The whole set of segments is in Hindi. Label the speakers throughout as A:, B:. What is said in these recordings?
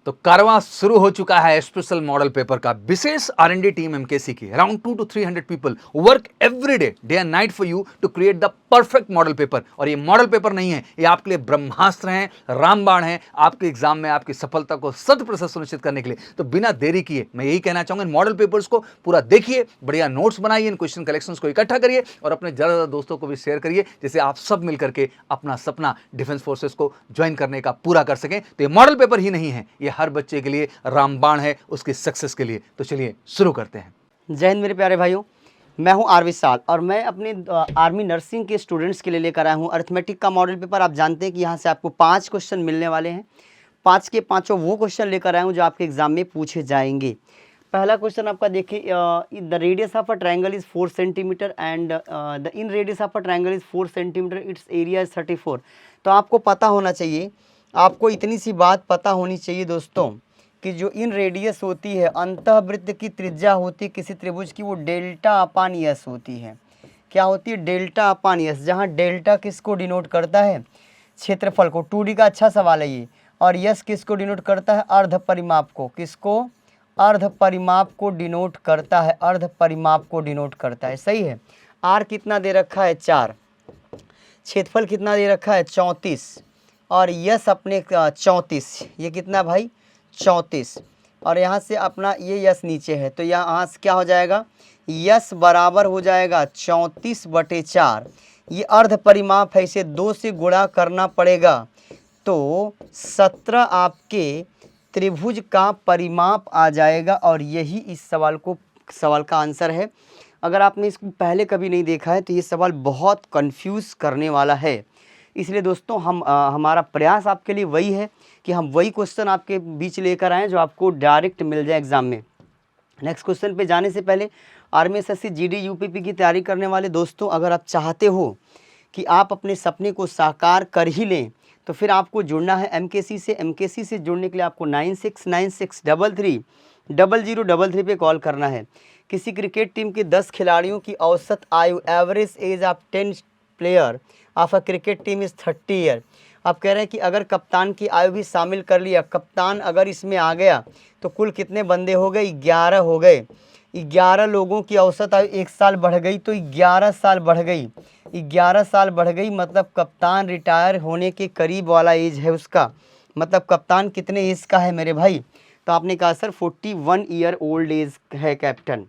A: तो कारवां शुरू हो चुका है स्पेशल मॉडल पेपर का। विशेष R&D टीम एमकेसी की around 200 to 300 people work every day and night for you to create the perfect model paper. और ये मॉडल पेपर नहीं है, ये आपके लिए ब्रह्मास्त्र हैं, रामबाण हैं, आपके एग्जाम में आपकी सफलता को 100% सुनिश्चित करने के लिए। तो बिना देरी किए मैं यही कहना चाहूंगा, इन मॉडल पेपर्स को पूरा देखिए, बढ़िया नोट्स बनाइए, इन क्वेश्चन कलेक्शंस को इकट्ठा करिए और अपने ज्यादा दोस्तों को भी शेयर करिए, जिससे आप सब मिलकर के अपना सपना डिफेंस फोर्सेस को ज्वाइन करने का पूरा कर सकें। तो ये मॉडल पेपर ही नहीं है, ये हर बच्चे के लिए रामबाण है, उसकी सक्सेस के लिए। तो चलिए शुरू करते हैं।
B: जय हिंद मेरे प्यारे भाइयों, मैं हूं आर विशाल और मैं अपने आर्मी नर्सिंग के स्टूडेंट्स के लिए लेकर आया हूं अरिथमेटिक का मॉडल पेपर। आप जानते हैं कि यहां से आपको 5 क्वेश्चन मिलने वाले हैं। 5 के 5 वो क्वेश्चन लेकर आया हूं जो आपके एग्जाम में पूछे जाएंगे। पहला क्वेश्चन आपका देखिए, the radius of a triangle is 4 centimetre and the in radius of a triangle is 4 centimetre, it's area is 34। तो आपको पता होना चाहिए, आपको इतनी सी बात पता होनी चाहिए दोस्तों कि जो इन रेडियस होती है, अंतःवृत्त की त्रिज्या होती है किसी त्रिभुज की, वो डेल्टा अपान यस होती है। क्या होती है? डेल्टा अपान यस, जहाँ डेल्टा किसको डिनोट करता है? क्षेत्रफल को। 2D का अच्छा सवाल है ये। और यस किसको डिनोट करता है? अर्ध परिमाप को। किसको? अर्ध परिमाप को डिनोट करता है, अर्ध परिमाप को डिनोट करता है। सही है। आर कितना दे रखा है? 4। क्षेत्रफल कितना दे रखा है? 34। और यस अपने 34, ये कितना भाई? 34। और यहाँ से अपना ये यस नीचे है, तो यहाँ से क्या हो जाएगा? यस बराबर हो जाएगा 34/4। ये अर्ध परिमाप है, इसे 2 से गुणा करना पड़ेगा, तो 17 आपके त्रिभुज का परिमाप आ जाएगा। और यही इस सवाल का आंसर है। अगर आपने इसको पहले कभी नहीं देखा है तो ये सवाल बहुत कंफ्यूज करने वाला है। इसलिए दोस्तों हमारा प्रयास आपके लिए वही है कि हम वही क्वेश्चन आपके बीच लेकर आएँ जो आपको डायरेक्ट मिल जाए एग्जाम में। नेक्स्ट क्वेश्चन पे जाने से पहले आर्मी एसएससी जीडी यूपीपी की तैयारी करने वाले दोस्तों, अगर आप चाहते हो कि आप अपने सपने को साकार कर ही लें तो फिर आपको जुड़ना है एमकेसी से। एमकेसी से जुड़ने के लिए आपको 9696330033 पे कॉल करना है। किसी क्रिकेट टीम के 10 खिलाड़ियों की औसत आयु, average age of 10 player of a cricket team is 30 year. आप कह रहे हैं कि अगर कप्तान की आयु भी शामिल कर लिया, कप्तान अगर इसमें आ गया तो कुल कितने बंदे हो गए? 11 हो गए। 11 लोगों की औसत आयु 1 साल बढ़ गई, तो 11 साल बढ़ गई। 11 साल बढ़ गई मतलब कप्तान रिटायर होने के करीब वाला एज है उसका। मतलब कप्तान कितने एज का है मेरे भाई? तो आपने कहा सर 41 ईयर ओल्ड एज है कैप्टन।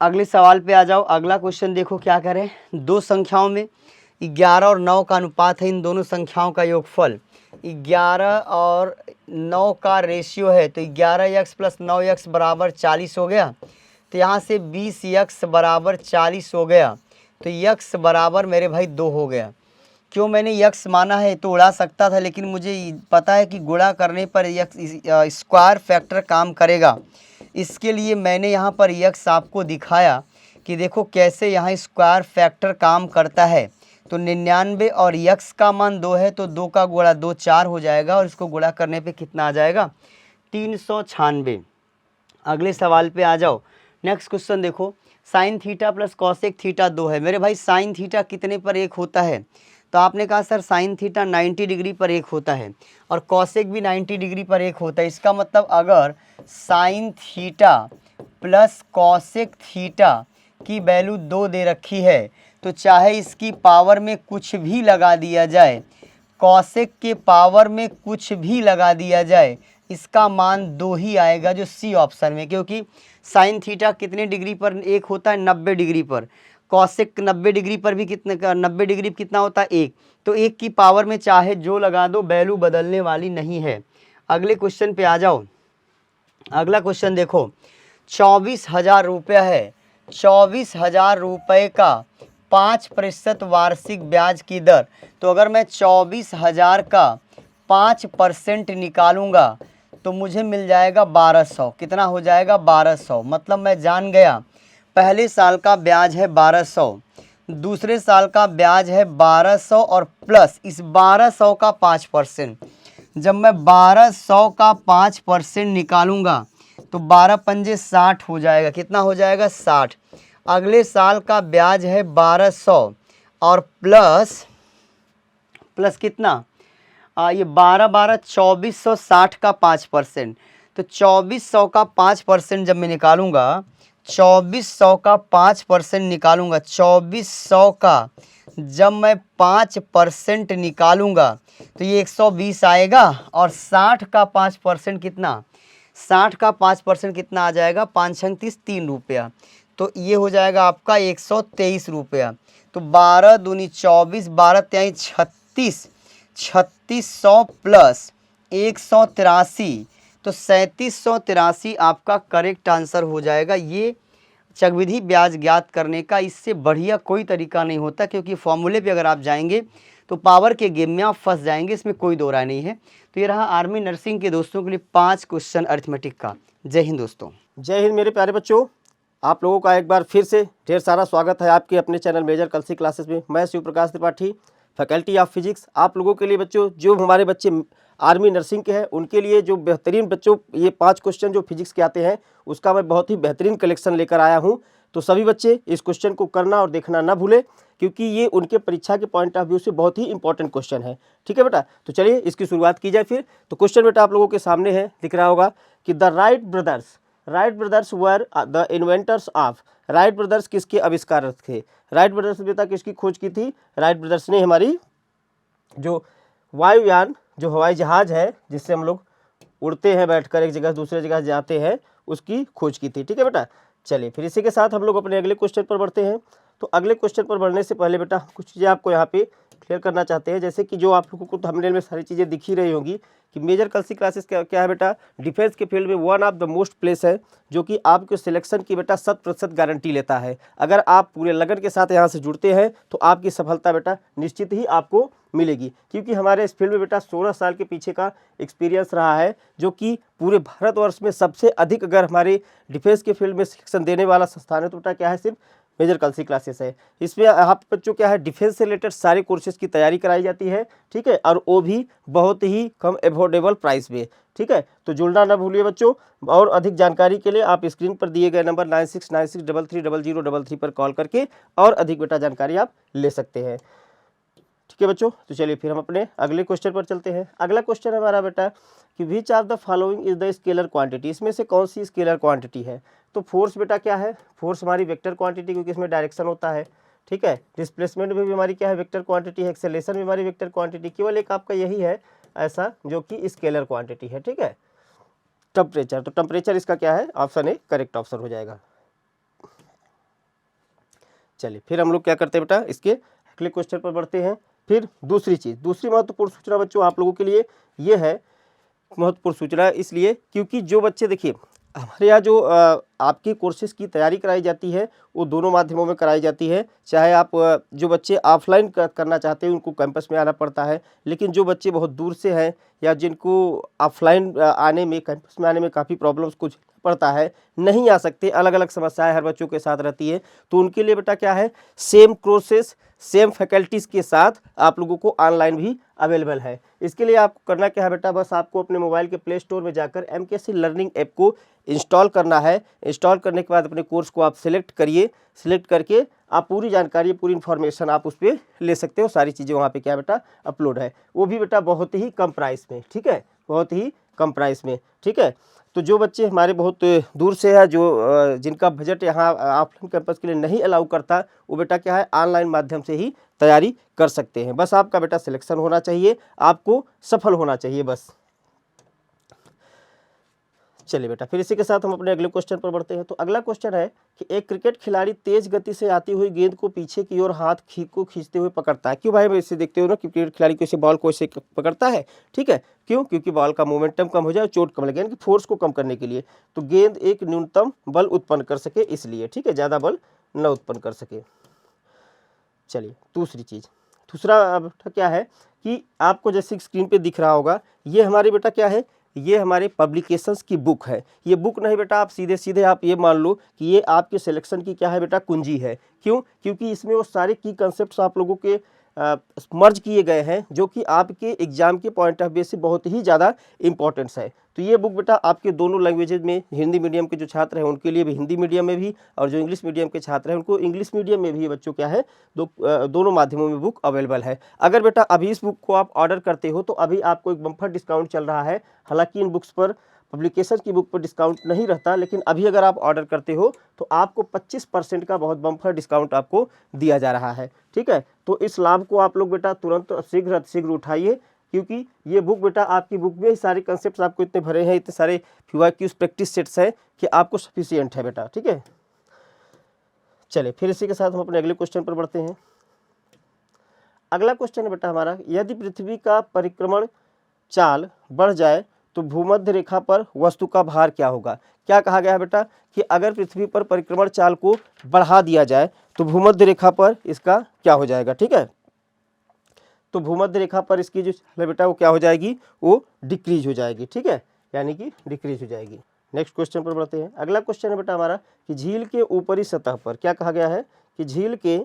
B: अगले सवाल पे आ जाओ। अगला क्वेश्चन देखो क्या करें। 2 संख्याओं में 11 और 9 का अनुपात है, इन दोनों संख्याओं का योगफल 11 और 9 का रेशियो है, तो 11x + 9x बराबर 40 हो गया। तो यहाँ से 20x बराबर 40 हो गया, तो x बराबर मेरे भाई 2 हो गया। क्यों मैंने x माना है? तो उड़ा सकता था, लेकिन मुझे पता है कि गुणा करने पर x स्क्वायर फैक्टर काम करेगा। इसके लिए मैंने यहाँ पर x आपको दिखाया कि देखो कैसे यहाँ स्क्वायर फैक्टर काम करता है। तो 99 और x का मान 2 है, तो 2 का गुणा 2 4 हो जाएगा, और इसको गुणा करने पे कितना आ जाएगा? 396। अगले सवाल पे आ जाओ। नेक्स्ट क्वेश्चन देखो, sine theta plus cosec theta 2 है। मेरे भाई साइन थीटा कितने पर 1 होता है? तो आपने कहा सर साइन थीटा 90 डिग्री पर 1 होता है और कॉसेक भी 90 डिग्री पर 1 होता है। इसका मतलब अगर sine theta plus cosec theta की वैल्यू 2 दे रखी है, तो चाहे इसकी पावर में कुछ भी लगा दिया जाए, कॉसेक के पावर में कुछ भी लगा दिया जाए, इसका मान 2 ही आएगा, जो सी ऑप्शन में। क्योंकि साइन थीटा कितने डिग्री पर 1 होता है? 90 डिग्री पर। कॉसेक 90 डिग्री पर भी 90 डिग्री पर कितना होता है? 1। तो 1 की पावर में चाहे जो लगा दो, वैल्यू बदलने वाली नहीं है। अगले क्वेश्चन पे आ जाओ। अगला क्वेश्चन देखो, 24,000 रुपया है। 24,000 रुपये का 5% वार्षिक ब्याज की दर। तो अगर मैं 24,000 का 5% निकालूंगा तो मुझे मिल जाएगा 1200। कितना हो जाएगा? 1200। मतलब मैं जान गया, पहले साल का ब्याज है 1200, दूसरे साल का ब्याज है 1200 और प्लस इस 1200 का 5%। जब मैं 1200 का 5% निकालूंगा तो 12 पंजे 60 हो जाएगा। कितना हो जाएगा? 60। अगले साल का ब्याज है 1200 और प्लस कितना? ये 12 2460 का 5%, तो 2400 का 5% जब मैं निकालूंगा, 2400 का 5% निकालूंगा, 2400 का जब मैं 5% निकालूंगा तो ये 120 आएगा, और 60 का 5% कितना, 60 का 5% कितना आ जाएगा, 5 छंग 30, 3 रुपया, तो ये हो जाएगा आपका 123 रुपया। तो 12 दूनी 24, 12 त्याई 36, 3600 प्लस 183, तो 3783 आपका करेक्ट आंसर हो जाएगा। ये चक्रवृद्धि ब्याज ज्ञात करने का इससे बढ़िया कोई तरीका नहीं होता, क्योंकि फॉर्मूले पे अगर आप जाएंगे तो पावर के गेम में आप फंस जाएंगे, इसमें कोई दो राय नहीं है। तो ये रहा आर्मी नर्सिंग के दोस्तों के लिए 5 क्वेश्चन अरिथमेटिक का। जय हिंद दोस्तों।
C: जय हिंद मेरे प्यारे बच्चों, आप लोगों का एक बार फिर से ढेर सारा स्वागत है आपके अपने चैनल मेजर कलसी क्लासेस में। मैं Shiv Prakash Tripathi, faculty of physics. आप लोगों के लिए बच्चों, जो हमारे बच्चे आर्मी नर्सिंग के हैं उनके लिए जो बेहतरीन बच्चों ये 5 क्वेश्चन जो फिजिक्स के आते हैं उसका मैं बहुत ही बेहतरीन कलेक्शन लेकर आया हूँ। तो सभी बच्चे इस क्वेश्चन को करना और देखना ना भूलें, क्योंकि ये उनके परीक्षा के पॉइंट ऑफ व्यू से बहुत ही इंपॉर्टेंट क्वेश्चन है। ठीक है बेटा, तो चलिए इसकी शुरुआत की जाए फिर। तो क्वेश्चन बेटा आप लोगों के सामने है, दिख रहा होगा कि the Wright brothers were the inventors of. Wright brothers किसके आविष्कारक थे? राइट ब्रदर्स बेटा किसकी खोज की थी? राइट ब्रदर्स ने हमारी जो वायुयान, जो हवाई जहाज है जिससे हम लोग उड़ते हैं, बैठकर एक जगह दूसरे जगह जाते हैं, उसकी खोज की थी। ठीक है बेटा, चलिए फिर इसी के साथ हम लोग अपने अगले क्वेश्चन पर बढ़ते हैं। तो अगले क्वेश्चन पर बढ़ने से पहले बेटा कुछ चीज़ें आपको यहाँ पे क्लियर करना चाहते हैं, जैसे कि जो आप लोगों को थंबनेल में सारी चीज़ें दिख ही रही होंगी कि मेजर कलसी क्लासेस क्या है बेटा, डिफेंस के फील्ड में one of the most place है, जो कि आपके सिलेक्शन की बेटा 100% गारंटी लेता है। अगर आप पूरे लगन के साथ यहाँ से जुड़ते हैं तो आपकी सफलता बेटा निश्चित ही आपको मिलेगी, क्योंकि हमारे इस फील्ड में बेटा 16 साल के पीछे का एक्सपीरियंस रहा है, जो कि पूरे भारतवर्ष में सबसे अधिक अगर हमारे डिफेंस के फील्ड में सिलेक्शन देने वाला संस्थान है तो बेटा क्या है, सिर्फ मेजर कलसी क्लासेस है। इसमें आप बच्चों क्या है, डिफेंस से रिलेटेड सारे कोर्सेज की तैयारी कराई जाती है। ठीक है, और वो भी बहुत ही कम अफोर्डेबल प्राइस में। ठीक है, तो जुड़ना ना भूलिए बच्चों, और अधिक जानकारी के लिए आप स्क्रीन पर दिए गए नंबर 9696330033 पर कॉल करके और अधिक बेटा जानकारी आप ले सकते हैं। ठीक है बच्चों, तो चलिए फिर हम अपने अगले क्वेश्चन पर चलते हैं। अगला क्वेश्चन हमारा बेटा कि विच of the following is the scalar quantity. इसमें से कौन सी स्केलर क्वांटिटी है? तो फोर्स बेटा क्या है, फोर्स हमारी वेक्टर क्वांटिटी, क्योंकि इसमें डायरेक्शन होता है। ठीक है, डिस्प्लेसमेंट में भी हमारी क्या है, वेक्टर क्वांटिटी है। एक्सेलेरेशन भी हमारी वेक्टर क्वांटिटी, केवल एक आपका यही है ऐसा जो कि स्केलर क्वांटिटी है। ठीक है, टेम्परेचर, तो टेम्परेचर इसका क्या है, ऑप्शन ए करेक्ट ऑप्शन हो जाएगा। चलिए फिर हम लोग क्या करते हैं बेटा, इसके अगले क्वेश्चन पर बढ़ते हैं। फिर दूसरी महत्वपूर्ण सूचना बच्चों आप लोगों के लिए ये है, महत्वपूर्ण सूचना इसलिए क्योंकि जो बच्चे देखिए हमारे यहाँ जो आपकी कोर्सेज की तैयारी कराई जाती है वो दोनों माध्यमों में कराई जाती है। चाहे आप जो बच्चे ऑफलाइन करना चाहते हैं उनको कैंपस में आना पड़ता है, लेकिन जो बच्चे बहुत दूर से हैं या जिनको ऑफलाइन आने में, कैंपस में आने में काफ़ी प्रॉब्लम्स कुछ पड़ता है, नहीं आ सकते, अलग अलग समस्याएं हर बच्चों के साथ रहती है, तो उनके लिए बेटा क्या है, सेम कोर्सेस सेम फैकल्टीज़ के साथ आप लोगों को ऑनलाइन भी अवेलेबल है। इसके लिए आपको करना क्या है बेटा, बस आपको अपने मोबाइल के प्ले स्टोर में जाकर MKC लर्निंग ऐप को इंस्टॉल करना है। इंस्टॉल करने के बाद अपने कोर्स को आप सिलेक्ट करिए, सिलेक्ट करके आप पूरी जानकारी, पूरी इन्फॉर्मेशन आप उस पर ले सकते हो। सारी चीज़ें वहाँ पे क्या बेटा अपलोड है, वो भी बेटा बहुत ही कम प्राइस में। ठीक है, बहुत ही कम प्राइस में। ठीक है, तो जो बच्चे हमारे बहुत दूर से है, जो जिनका बजट यहाँ ऑफलाइन कैंपस के लिए नहीं अलाउ करता, वो बेटा क्या है, ऑनलाइन माध्यम से ही तैयारी कर सकते हैं। बस आपका बेटा सिलेक्शन होना चाहिए, आपको सफल होना चाहिए बस। चलिए बेटा फिर इसी के साथ हम अपने अगले क्वेश्चन पर बढ़ते हैं। तो अगला क्वेश्चन है कि एक क्रिकेट खिलाड़ी तेज गति से आती हुई गेंद को पीछे की ओर हाथ को खींचते हुए पकड़ता है। क्यों भाई, मैं इससे देखते हो ना कि क्रिकेट खिलाड़ी को इसे बॉल को इसे पकड़ता है। ठीक है, क्यों? क्योंकि बॉल का मोमेंटम कम हो जाए, चोट कम लगे, यानी कि फोर्स को कम करने के लिए, तो गेंद एक न्यूनतम बल उत्पन्न कर सके इसलिए। ठीक है, ज़्यादा बल न उत्पन्न कर सके। चलिए दूसरा बेटा क्या है कि आपको जैसे स्क्रीन पे दिख रहा होगा, ये हमारे बेटा क्या है, ये हमारे पब्लिकेशंस की बुक है। ये बुक नहीं बेटा, आप सीधे आप ये मान लो कि ये आपके सिलेक्शन की क्या है बेटा, कुंजी है। क्यों? क्योंकि इसमें वो सारे की कंसेप्ट्स आप लोगों के मर्ज किए गए हैं, जो कि आपके एग्जाम के पॉइंट ऑफ व्यू से बहुत ही ज़्यादा इंपॉर्टेंस है। तो ये बुक बेटा आपके दोनों लैंग्वेजेज में, हिंदी मीडियम के जो छात्र हैं उनके लिए भी हिंदी मीडियम में भी, और जो इंग्लिश मीडियम के छात्र हैं उनको इंग्लिश मीडियम में भी ये बच्चों क्या है, दोनों माध्यमों में बुक अवेलेबल है। अगर बेटा अभी इस बुक को आप ऑर्डर करते हो तो अभी आपको एक बम्पर डिस्काउंट चल रहा है। हालांकि इन बुक्स पर, पब्लिकेशन की बुक पर डिस्काउंट नहीं रहता, लेकिन अभी अगर आप ऑर्डर करते हो तो आपको 25% का बहुत बम्पर डिस्काउंट आपको दिया जा रहा है। ठीक है, तो इस लाभ को आप लोग बेटा तुरंत शीघ्र उठाइए, क्योंकि ये बुक बेटा आपकी बुक में ही सारे कंसेप्ट आपको इतने भरे हैं, इतने सारे FAQs प्रैक्टिस सेट्स हैं कि आपको सफिशियंट है बेटा। ठीक है, चलिए फिर इसी के साथ हम अपने अगले क्वेश्चन पर बढ़ते हैं। अगला क्वेश्चन है बेटा हमारा, यदि पृथ्वी का परिक्रमण चाल बढ़ जाए तो भूमध्य रेखा पर वस्तु का भार क्या होगा। क्या कहा गया है बेटा कि अगर पृथ्वी पर परिक्रमण चाल को बढ़ा दिया जाए तो भूमध्य रेखा पर इसका क्या हो जाएगा। ठीक है, तो भूमध्य रेखा पर इसकी जो बेटा वो क्या हो जाएगी, वो डिक्रीज हो जाएगी। ठीक है, यानी कि डिक्रीज हो जाएगी। नेक्स्ट क्वेश्चन पर बढ़ते हैं। अगला क्वेश्चन है बेटा हमारा कि झील के ऊपरी सतह पर, क्या कहा गया है कि झील के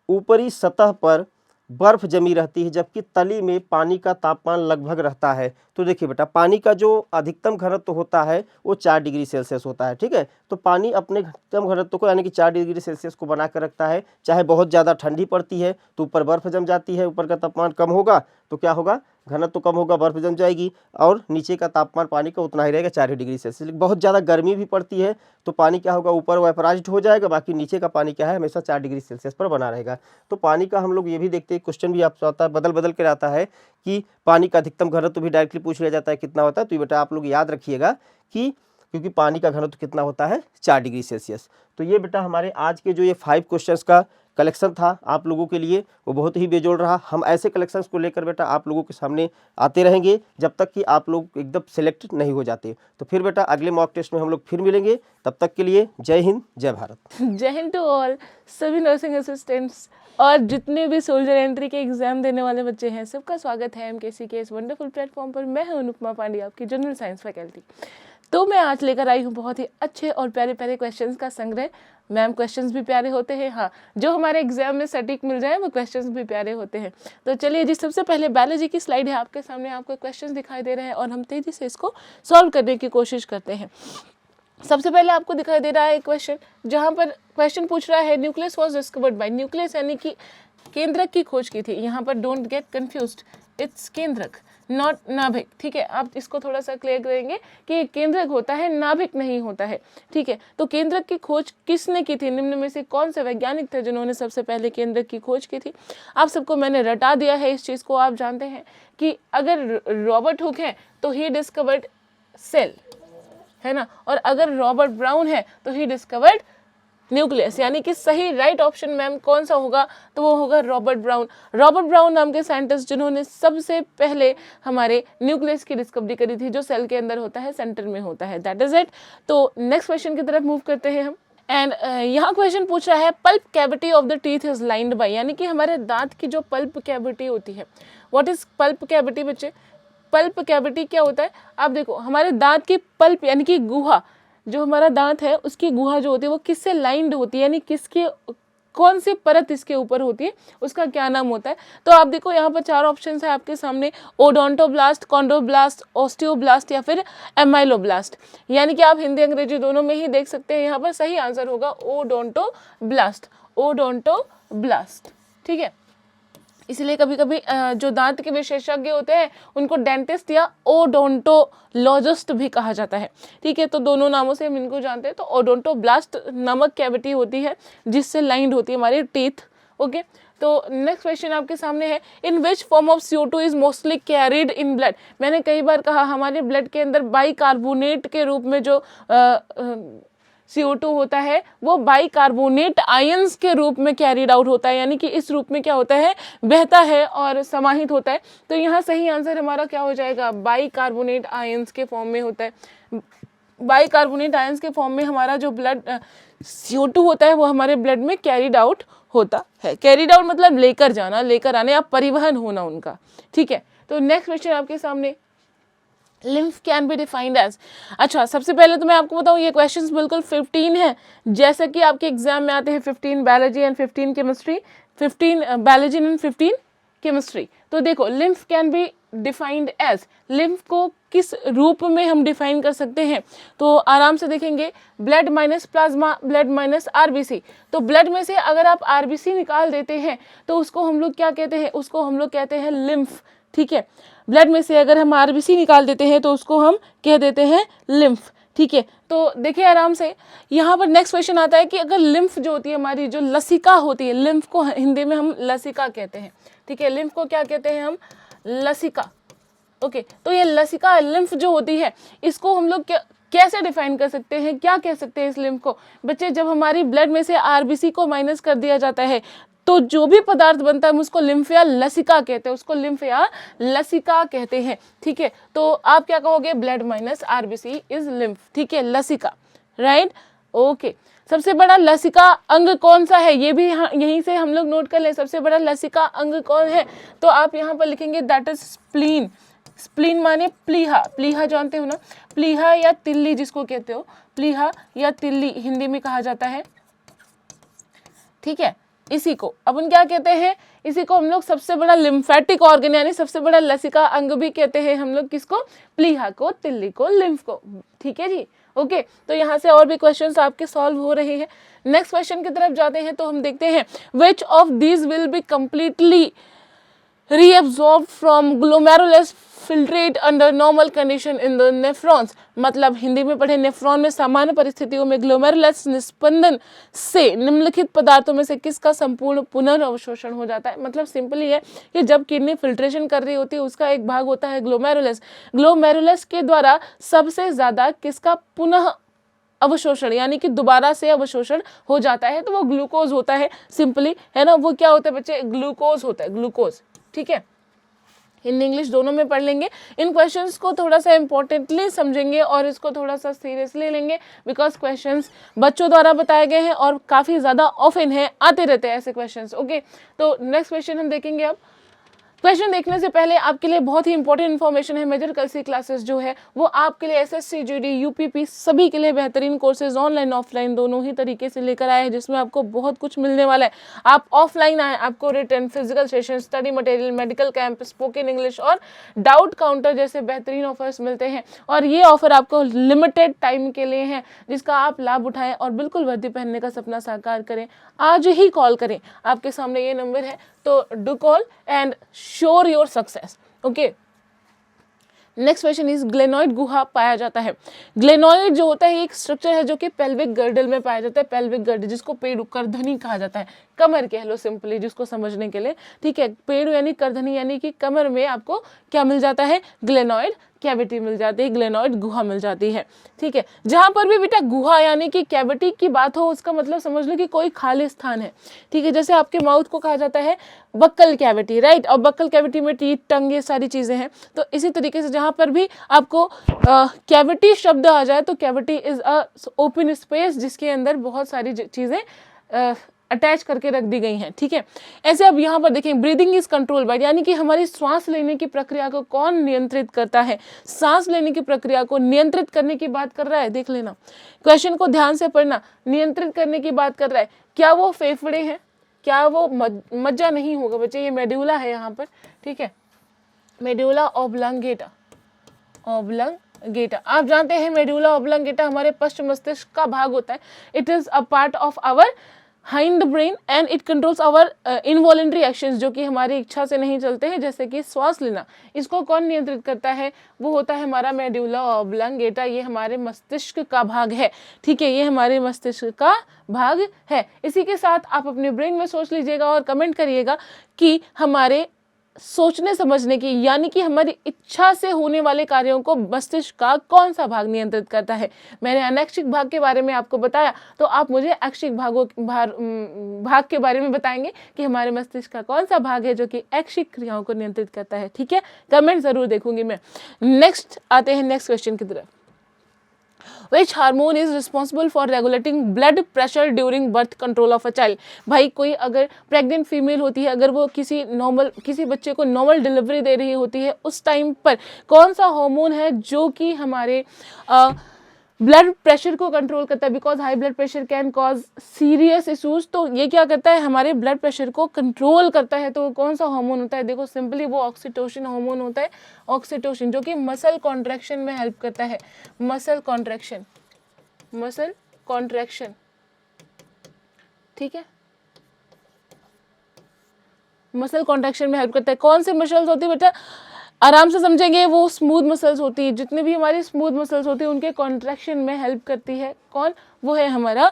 C: ऊपरी सतह पर बर्फ जमी रहती है, जबकि तली में पानी का तापमान लगभग रहता है। तो देखिए बेटा, पानी का जो अधिकतम घनत्व होता है वो 4 डिग्री सेल्सियस होता है। ठीक है, तो पानी अपने अधिकतम घनत्व को यानी कि 4 डिग्री सेल्सियस को बना कर रखता है। चाहे बहुत ज़्यादा ठंडी पड़ती है तो ऊपर बर्फ जम जाती है, ऊपर का तापमान कम होगा तो क्या होगा, घनत्व कम होगा, बर्फ जम जाएगी, और नीचे का तापमान पानी का उतना ही रहेगा 4 डिग्री सेल्सियस। बहुत ज़्यादा गर्मी भी पड़ती है तो पानी क्या होगा, ऊपर वेपराइज्ड हो जाएगा, बाकी नीचे का पानी क्या है, हमेशा 4 डिग्री सेल्सियस पर बना रहेगा। तो पानी का हम लोग ये भी देखते हैं, क्वेश्चन भी आपसे आता है, बदल कर आता है कि पानी का अधिकतम घनत्व भी डायरेक्टली पूछ लिया जाता है कितना होता है। तो ये बेटा आप लोग याद रखिएगा कि क्योंकि पानी का घनत्व कितना होता है, 4 डिग्री सेल्सियस। तो ये बेटा हमारे आज के जो ये 5 क्वेश्चंस का कलेक्शन था आप लोगों के लिए, वो बहुत ही बेजोड़ रहा। हम ऐसे कलेक्शंस को लेकर बेटा आप लोगों के सामने आते रहेंगे जब तक कि आप लोग एकदम सिलेक्ट नहीं हो जाते। तो फिर बेटा अगले मॉक टेस्ट में हम लोग फिर मिलेंगे, तब तक के लिए जय हिंद, जय भारत।
D: जय हिंद टू ऑल सभी नर्सिंग असिस्टेंट्स और जितने भी सोल्जर एंट्री के एग्जाम देने वाले बच्चे हैं, सबका स्वागत है MKC के इस वंडरफुल प्लेटफॉर्म पर। मैं हूं अनुपमा पांडे, आपकी जनरल साइंस फैकल्टी। तो मैं आज लेकर आई हूँ बहुत ही अच्छे और प्यारे प्यारे क्वेश्चंस का संग्रह। मैम क्वेश्चंस भी प्यारे होते हैं, हाँ, जो हमारे एग्जाम में सटीक मिल जाए वो क्वेश्चंस भी प्यारे होते हैं। तो चलिए जी, सबसे पहले बायोलॉजी की स्लाइड है आपके सामने, आपको क्वेश्चंस दिखाई दे रहे हैं और हम तेजी से इसको सॉल्व करने की कोशिश करते हैं। सबसे पहले आपको दिखाई दे रहा है एक क्वेश्चन, जहाँ पर क्वेश्चन पूछ रहा है nucleus was discovered by, nucleus यानी कि केंद्रक की खोज की थी। यहाँ पर डोंट गेट कंफ्यूज्ड, इट्स केंद्रक नॉट नाभिक। ठीक है, आप इसको थोड़ा सा क्लियर करेंगे कि केंद्रक होता है, नाभिक नहीं होता है। ठीक है, तो केंद्रक की खोज किसने की थी, निम्न में से कौन से वैज्ञानिक थे जिन्होंने सबसे पहले केंद्रक की खोज की थी। आप सबको मैंने रटा दिया है इस चीज़ को। आप जानते हैं कि अगर रॉबर्ट हुक है तो ही डिस्कवर्ड सेल, है ना, और अगर रॉबर्ट ब्राउन है तो ही डिस्कवर्ड न्यूक्लियस, यानी कि सही राइट ऑप्शन मैम कौन सा होगा, तो वो होगा रॉबर्ट ब्राउन। रॉबर्ट ब्राउन नाम के साइंटिस्ट जिन्होंने सबसे पहले हमारे न्यूक्लियस की डिस्कवरी करी थी, जो सेल के अंदर होता है, सेंटर में होता है। That is it. तो नेक्स्ट क्वेश्चन की तरफ मूव करते हैं हम। एंड यहाँ क्वेश्चन पूछ रहा है pulp cavity of the teeth is lined by, यानी कि हमारे दांत की जो पल्प कैविटी होती है। व्हाट इज पल्प कैविटी बच्चे? पल्प कैविटी क्या होता है? आप देखो, हमारे दांत की पल्प यानी कि गुहा, जो हमारा दांत है उसकी गुहा जो होती है वो किससे लाइंड होती है, यानी किसके, कौन सी परत इसके ऊपर होती है, उसका क्या नाम होता है। तो आप देखो यहाँ पर 4 ऑप्शंस है आपके सामने, ओडोंटोब्लास्ट, कॉन्ड्रोब्लास्ट, ऑस्टियोब्लास्ट या फिर एमाइलोब्लास्ट। यानी कि आप हिंदी अंग्रेजी दोनों में ही देख सकते हैं। यहाँ पर सही आंसर होगा ओडोंटोब्लास्ट, ओडोंटोब्लास्ट। ठीक है, इसलिए कभी कभी जो दांत के विशेषज्ञ होते हैं उनको डेंटिस्ट या ओडोंटोलॉजिस्ट भी कहा जाता है। ठीक है, तो दोनों नामों से हम इनको जानते हैं। तो ओडोंटोब्लास्ट नामक कैविटी होती है जिससे लाइंड होती है हमारी टीथ। ओके, तो नेक्स्ट क्वेश्चन आपके सामने है, in which form of CO2 is mostly carried in blood. मैंने कई बार कहा हमारे ब्लड के अंदर बाइकार्बोनेट के रूप में जो CO2 होता है वो बाइकार्बोनेट आयंस के रूप में कैरिड आउट होता है, यानी कि इस रूप में क्या होता है, बहता है और समाहित होता है। तो यहाँ सही आंसर हमारा क्या हो जाएगा, बाइकार्बोनेट आयंस के फॉर्म में होता है। बाइकार्बोनेट आयंस के फॉर्म में हमारा जो ब्लड CO2 होता है वो हमारे ब्लड में कैरिड आउट होता है। कैरिड आउट मतलब लेकर जाना, लेकर आने या परिवहन होना उनका। ठीक है, तो नेक्स्ट क्वेश्चन आपके सामने, lymph can be defined as, अच्छा सबसे पहले तो मैं आपको बताऊं ये क्वेश्चंस बिल्कुल 15 है, जैसे कि आपके एग्जाम में आते हैं 15 biology and 15 chemistry, 15 biology and 15 chemistry. तो देखो lymph can be defined as, lymph को किस रूप में हम डिफाइन कर सकते हैं, तो आराम से देखेंगे, blood minus plasma, blood minus RBC. तो ब्लड में से अगर आप आरबीसी निकाल देते हैं तो उसको हम लोग क्या कहते हैं, उसको हम लोग कहते हैं लिम्फ, ठीक है। ब्लड में से अगर हम आरबीसी निकाल देते हैं तो उसको हम कह देते हैं लिम्फ, ठीक है। तो देखिए आराम से यहाँ पर नेक्स्ट क्वेश्चन आता है कि अगर लिम्फ जो होती है हमारी, जो लसिका होती है, लिम्फ को हिंदी में हम लसिका कहते हैं, ठीक है, लिम्फ को क्या कहते हैं हम, लसिका, ओके। तो ये लसिका लिम्फ जो होती है इसको हम लोग कैसे डिफाइन कर सकते हैं, क्या कह सकते हैं इस लिम्फ को बच्चे, जब हमारी ब्लड में से आरबीसी को माइनस कर दिया जाता है तो जो भी पदार्थ बनता है हम उसको लिम्फ या लसिका कहते हैं, उसको लिम्फ या लसिका कहते हैं, ठीक है। तो आप क्या कहोगे, blood minus RBC is lymph, ठीक है, लसिका, राइट, ओके। सबसे बड़ा लसिका अंग कौन सा है, ये भी यहीं से हम लोग नोट कर लें, सबसे बड़ा लसिका अंग कौन है, तो आप यहाँ पर लिखेंगे दैट इज स्प्लीन, स्प्लीन माने प्लीहा, प्लीहा जानते हो ना, प्लीहा या तिल्ली जिसको कहते हो, प्लीहा या तिल्ली हिंदी में कहा जाता है, ठीक है। इसी को अपन क्या कहते हैं, इसी को हम लोग सबसे बड़ा लिम्फेटिक ऑर्गन यानी सबसे बड़ा लसिका अंग भी कहते हैं हम लोग, किसको, प्लीहा को, तिल्ली को, लिम्फ को, ठीक है जी, ओके। तो यहाँ से और भी क्वेश्चंस आपके सॉल्व हो रहे हैं। नेक्स्ट क्वेश्चन की तरफ जाते हैं तो हम देखते हैं which of these will be completely reabsorbed from glomerulus filtrate under normal condition in the nephrons, मतलब हिंदी में पढ़े, नेफ्रॉन में सामान्य परिस्थितियों में ग्लोमेरुलस निस्पंदन से निम्नलिखित पदार्थों में से किसका संपूर्ण पुनर्अवशोषण हो जाता है। मतलब सिंपली है कि जब किडनी फिल्ट्रेशन कर रही होती है उसका एक भाग होता है ग्लोमेरुलस, ग्लोमेरुलस के द्वारा सबसे ज्यादा किसका पुनः अवशोषण यानी कि दोबारा से अवशोषण हो जाता है, तो वो ग्लूकोज होता है, सिंपली है ना, वो क्या होता है बच्चे, ग्लूकोज होता है, ग्लूकोज, ठीक है। हिंदी इंग्लिश दोनों में पढ़ लेंगे, इन क्वेश्चंस को थोड़ा सा इंपॉर्टेंटली समझेंगे और इसको थोड़ा सा सीरियसली लेंगे, बिकॉज क्वेश्चंस बच्चों द्वारा बताए गए हैं और काफ़ी ज़्यादा ऑफन है, आते रहते हैं ऐसे क्वेश्चंस, ओके। तो नेक्स्ट क्वेश्चन हम देखेंगे। अब क्वेश्चन देखने से पहले आपके लिए बहुत ही इंपॉर्टेंट इन्फॉर्मेशन है, मेजर कलसी क्लासेस जो है वो आपके लिए एसएससी जीडी यूपीपी सभी के लिए बेहतरीन कोर्सेज ऑनलाइन ऑफलाइन दोनों ही तरीके से लेकर आए हैं, जिसमें आपको बहुत कुछ मिलने वाला है। आप ऑफलाइन आए, आपको written, physical session, study material, medical camp, spoken English और डाउट काउंटर जैसे बेहतरीन ऑफर्स मिलते हैं, और ये ऑफर आपको लिमिटेड टाइम के लिए है, जिसका आप लाभ उठाएं और बिल्कुल वर्दी पहनने का सपना साकार करें। आज ही कॉल करें, आपके सामने ये नंबर है, तो do call and sure your success, okay. Next question is glenoid गुहा पाया जाता है। ग्लेनॉइड जो होता है एक स्ट्रक्चर है जो कि पेल्विक गर्डल में पाया जाता है, पेल्विक गर्डल जिसको पेड़ करधनी कहा जाता है, कमर कह लो सिंपली जिसको समझने के लिए, ठीक है। पेड़ यानी करधनी यानी कि कमर में आपको क्या मिल जाता है, ग्लेनॉइड कैविटी मिल जाती है, ग्लेनॉइड गुहा मिल जाती है, ठीक है। जहां पर भी बेटा गुहा यानी कि कैविटी की बात हो उसका मतलब समझ लो कि कोई खाली स्थान है, ठीक है। जैसे आपके माउथ को कहा जाता है बक्कल कैविटी, राइट, और बक्कल कैविटी में टीथ, टंग, ये सारी चीजें हैं। तो इसी तरीके से जहां पर भी आपको कैविटी शब्द आ जाए तो cavity is a open space जिसके अंदर बहुत सारी चीजें अटैच करके रख दी गई हैं, ठीक है। ऐसे अब यहाँ पर देखें, ब्रीदिंग इज कंट्रोल बाय, यानी कि हमारी सांस लेने की प्रक्रिया को कौन नियंत्रित करता है, सांस लेने की प्रक्रिया को नियंत्रित करने की बात कर रहा है, देख लेना क्वेश्चन को ध्यान से पढ़ना, नियंत्रित करने की बात कर रहा है, क्या वो फेफड़े हैं, क्या वो मज्जा नहीं होगा बच्चे, ये मेड्यूला है यहाँ पर, ठीक है, मेड्यूला ऑब्लंगेटा, ऑब्लंगेटा आप जानते हैं मेड्यूला ऑब्लंगेटा हमारे पश्च मस्तिष्क का भाग होता है, it is a part of our hind brain and it controls our involuntary actions जो कि हमारी इच्छा से नहीं चलते हैं, जैसे कि श्वास लेना, इसको कौन नियंत्रित करता है, वो होता है हमारा मेड्यूला ऑब्लंगेटा, ये हमारे मस्तिष्क का भाग है, ठीक है, ये हमारे मस्तिष्क का भाग है। इसी के साथ आप अपने ब्रेन में सोच लीजिएगा और कमेंट करिएगा कि हमारे सोचने समझने की यानी कि हमारी इच्छा से होने वाले कार्यों को मस्तिष्क का कौन सा भाग नियंत्रित करता है। मैंने अनैच्छिक भाग के बारे में आपको बताया, तो आप मुझे ऐच्छिक भाग के बारे में बताएंगे कि हमारे मस्तिष्क का कौन सा भाग है जो कि ऐच्छिक क्रियाओं को नियंत्रित करता है, ठीक है। कमेंट जरूर देखूंगी मैं। नेक्स्ट आते हैं नेक्स्ट क्वेश्चन की तरफ। Which hormone is responsible for regulating blood pressure during birth control of a child? भाई कोई अगर प्रेग्नेंट फीमेल होती है, अगर वो किसी बच्चे को नॉर्मल डिलीवरी दे रही होती है, उस टाइम पर कौन सा हार्मोन है जो कि हमारे ब्लड प्रेशर को कंट्रोल करता है? Because high blood pressure can cause serious issues. तो ये क्या करता है, हमारे ब्लड प्रेशर को कंट्रोल करता है। तो कौन सा हार्मोन होता है? देखो सिंपली वो ऑक्सीटोसिन हार्मोन होता है, ऑक्सीटोसिन, जो कि मसल कॉन्ट्रैक्शन में हेल्प करता है। मसल कॉन्ट्रैक्शन, ठीक है, मसल कॉन्ट्रैक्शन में हेल्प करता है। कौन सी मसल्स होती है बेटा? आराम से समझेंगे, वो स्मूथ मसल्स होती है। जितने भी हमारी स्मूथ मसल्स होती है उनके कॉन्ट्रैक्शन में हेल्प करती है। कौन? वो है हमारा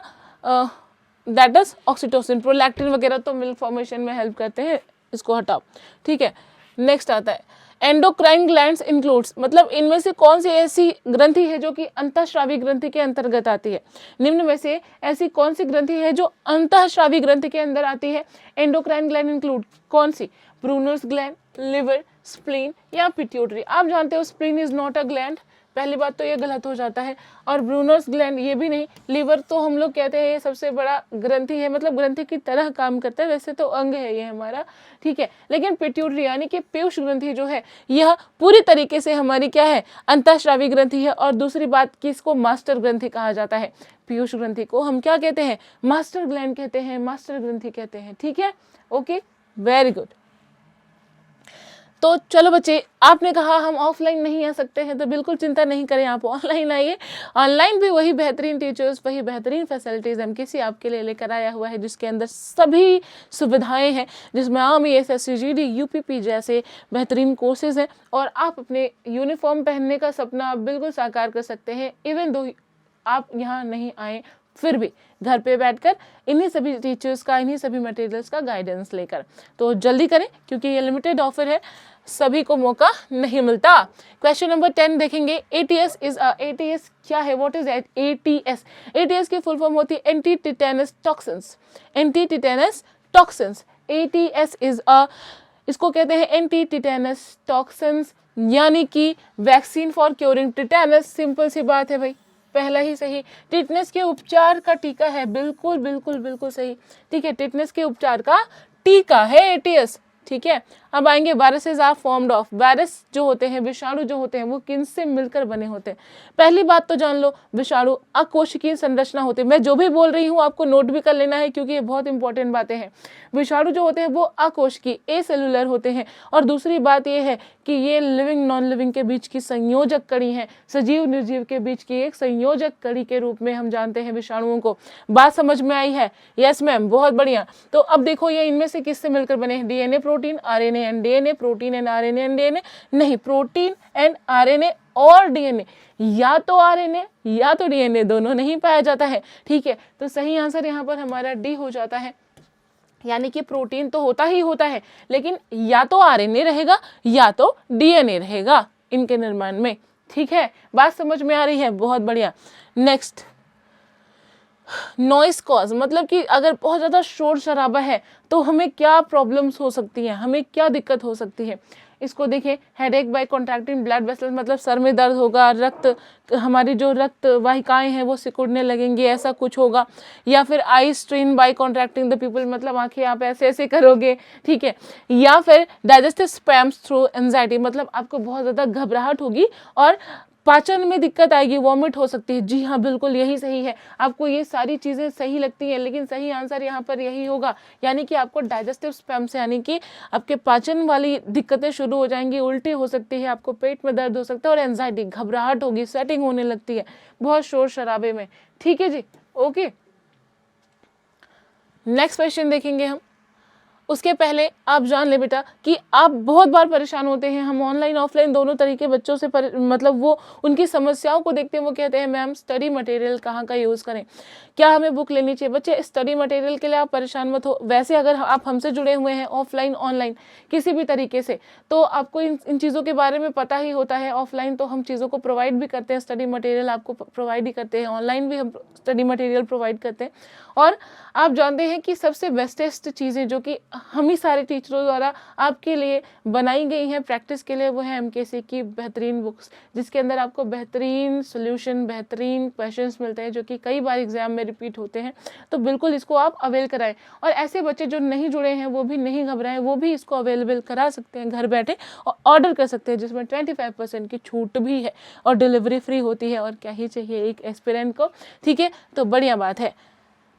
D: दैट इज ऑक्सीटोसिन। प्रोलैक्टिन वगैरह तो मिल्क फॉर्मेशन में हेल्प करते हैं, इसको हटाओ, ठीक है। नेक्स्ट आता है एंडोक्राइन ग्लैंड्स इंक्लूड्स, मतलब इनमें से कौन सी ऐसी ग्रंथि है जो कि अंतःस्रावी ग्रंथि के अंतर्गत आती है? निम्न में से ऐसी कौन सी ग्रंथि है जो अंतःस्रावी ग्रंथि के अंदर आती है? एंडोक्राइन ग्लैंड इंक्लूड कौन सी? ब्रूनर्स ग्लैंड, लिवर, स्प्लीन या पिट्यूटरी। आप जानते हो spleen is not a gland, पहली बात तो ये गलत हो जाता है। और ब्रूनर्स ग्लैंड ये भी नहीं। लिवर तो हम लोग कहते हैं ये सबसे बड़ा ग्रंथि है, मतलब ग्रंथि की तरह काम करता है, वैसे तो अंग है ये हमारा, ठीक है। लेकिन पिट्यूटरी यानी कि पीयूष ग्रंथि जो है यह पूरी तरीके से हमारी क्या है? अंतःस्रावी ग्रंथि है। और दूसरी बात कि इसको मास्टर ग्रंथि कहा जाता है। पीयूष ग्रंथि को हम क्या कहते हैं? मास्टर ग्लैंड कहते हैं, मास्टर ग्रंथि कहते हैं, ठीक है। Okay, very good. तो चलो बच्चे, आपने कहा हम ऑफलाइन नहीं आ सकते हैं, तो बिल्कुल चिंता नहीं करें, आप ऑनलाइन आइए। ऑनलाइन भी वही बेहतरीन टीचर्स, वही बेहतरीन फैसिलिटीज़ एमकेसी आपके लिए लेकर आया हुआ है, जिसके अंदर सभी सुविधाएं हैं, जिसमें आर्मी, SSC, GD, UPP जैसे बेहतरीन कोर्सेज हैं। और आप अपने यूनिफॉर्म पहनने का सपना बिल्कुल साकार कर सकते हैं, इवन दो आप यहाँ नहीं आए फिर भी घर पे बैठकर इन्हीं सभी टीचर्स का, इन्हीं सभी मटेरियल्स का गाइडेंस लेकर। तो जल्दी करें क्योंकि ये लिमिटेड ऑफर है, सभी को मौका नहीं मिलता। क्वेश्चन नंबर 10 देखेंगे। ATS क्या है? What is ATS? ATS की फुल फॉर्म होती है anti tetanus toxins. Anti tetanus toxins, ATS is इसको कहते हैं एंटी टिटेनस टॉक्सिन्स, यानी कि vaccine for curing tetanus. Simple सी बात है भाई, पहला ही सही। टिटनेस के उपचार का टीका है, बिल्कुल बिल्कुल बिल्कुल सही, ठीक है। टिटनेस के उपचार का टीका है ATS, ठीक है। अब आएंगे viruses are formed of. Virus जो होते हैं, विषाणु जो होते हैं, वो किन से मिलकर बने होते हैं? पहली बात तो जान लो, विषाणु अकोशिकीय संरचना होते हैं। मैं जो भी बोल रही हूँ आपको नोट भी कर लेना है क्योंकि ये बहुत इंपॉर्टेंट बातें हैं। विषाणु जो होते हैं वो अकोशिकीय, एसेलुलर होते हैं। और दूसरी बात ये है कि ये लिविंग नॉन लिविंग के बीच की संयोजक कड़ी है, सजीव निर्जीव के बीच की एक संयोजक कड़ी के रूप में हम जानते हैं विषाणुओं को। बात समझ में आई है? यस मैम, बहुत बढ़िया। तो अब देखो ये इनमें से किससे मिलकर बने हैं? DNA protein, RNA and DNA, protein and RNA and DNA नहीं, प्रोटीन एंड RNA और DNA, या तो RNA या तो DNA, दोनों नहीं पाया जाता है, ठीक है। तो सही आंसर यहाँ पर हमारा D हो जाता है, यानी कि प्रोटीन तो होता ही होता है, लेकिन या तो RNA रहेगा या तो DNA रहेगा इनके निर्माण में, ठीक है। बात समझ में आ रही है? बहुत बढ़िया। नेक्स्ट, नॉइस कॉज, मतलब कि अगर बहुत ज़्यादा शोर शराबा है तो हमें क्या प्रॉब्लम्स हो सकती हैं, हमें क्या दिक्कत हो सकती है? इसको देखिए, headache by contracting blood vessels, मतलब सर में दर्द होगा, हमारी जो रक्त वाहिकाएं हैं वो सिकुड़ने लगेंगी, ऐसा कुछ होगा। या फिर eye strain by contracting the pupil, मतलब आंखें आप ऐसे ऐसे करोगे, ठीक है। या फिर डाइजेस्टिव स्पैम्स थ्रू एंजाइटी, मतलब आपको बहुत ज़्यादा घबराहट होगी और पाचन में दिक्कत आएगी, वॉमिट हो सकती है। जी हाँ, बिल्कुल यही सही है। आपको ये सारी चीज़ें सही लगती हैं, लेकिन सही आंसर यहाँ पर यही होगा, यानी कि आपको डाइजेस्टिव स्पैम्स यानी कि आपके पाचन वाली दिक्कतें शुरू हो जाएंगी, उल्टी हो सकती है, आपको पेट में दर्द हो सकता है और एंजाइटी, घबराहट होगी, स्वेटिंग होने लगती है बहुत शोर शराबे में, ठीक है जी। ओके, नेक्स्ट क्वेश्चन देखेंगे हम। उसके पहले आप जान ले बेटा कि आप बहुत बार परेशान होते हैं, हम ऑनलाइन ऑफलाइन दोनों तरीके बच्चों से मतलब वो उनकी समस्याओं को देखते हैं, वो कहते हैं मैम स्टडी मटेरियल कहाँ का यूज़ करें, क्या हमें बुक लेनी चाहिए? बच्चे स्टडी मटेरियल के लिए आप परेशान मत हो। वैसे अगर आप हमसे जुड़े हुए हैं ऑफलाइन ऑनलाइन किसी भी तरीके से, तो आपको इन चीज़ों के बारे में पता ही होता है। ऑफलाइन तो हम चीज़ों को प्रोवाइड भी करते हैं, स्टडी मटेरियल आपको प्रोवाइड ही करते हैं, ऑनलाइन भी हम स्टडी मटेरियल प्रोवाइड करते हैं। और आप जानते हैं कि सबसे बेस्टेस्ट चीज़ें जो कि हम ही सारे टीचरों द्वारा आपके लिए बनाई गई हैं प्रैक्टिस के लिए, वो है एमकेसी की बेहतरीन बुक्स, जिसके अंदर आपको बेहतरीन सोल्यूशन, बेहतरीन क्वेश्चंस मिलते हैं जो कि कई बार एग्जाम में रिपीट होते हैं। तो बिल्कुल इसको आप अवेल कराएं, और ऐसे बच्चे जो नहीं जुड़े हैं वो भी नहीं घबराएं, वो भी इसको अवेलेबल करा सकते हैं घर बैठे, और ऑर्डर कर सकते हैं जिसमें 25% की छूट भी है और डिलीवरी फ्री होती है। और क्या ही चाहिए एक एस्पिरेंट को, ठीक है, तो बढ़िया बात है।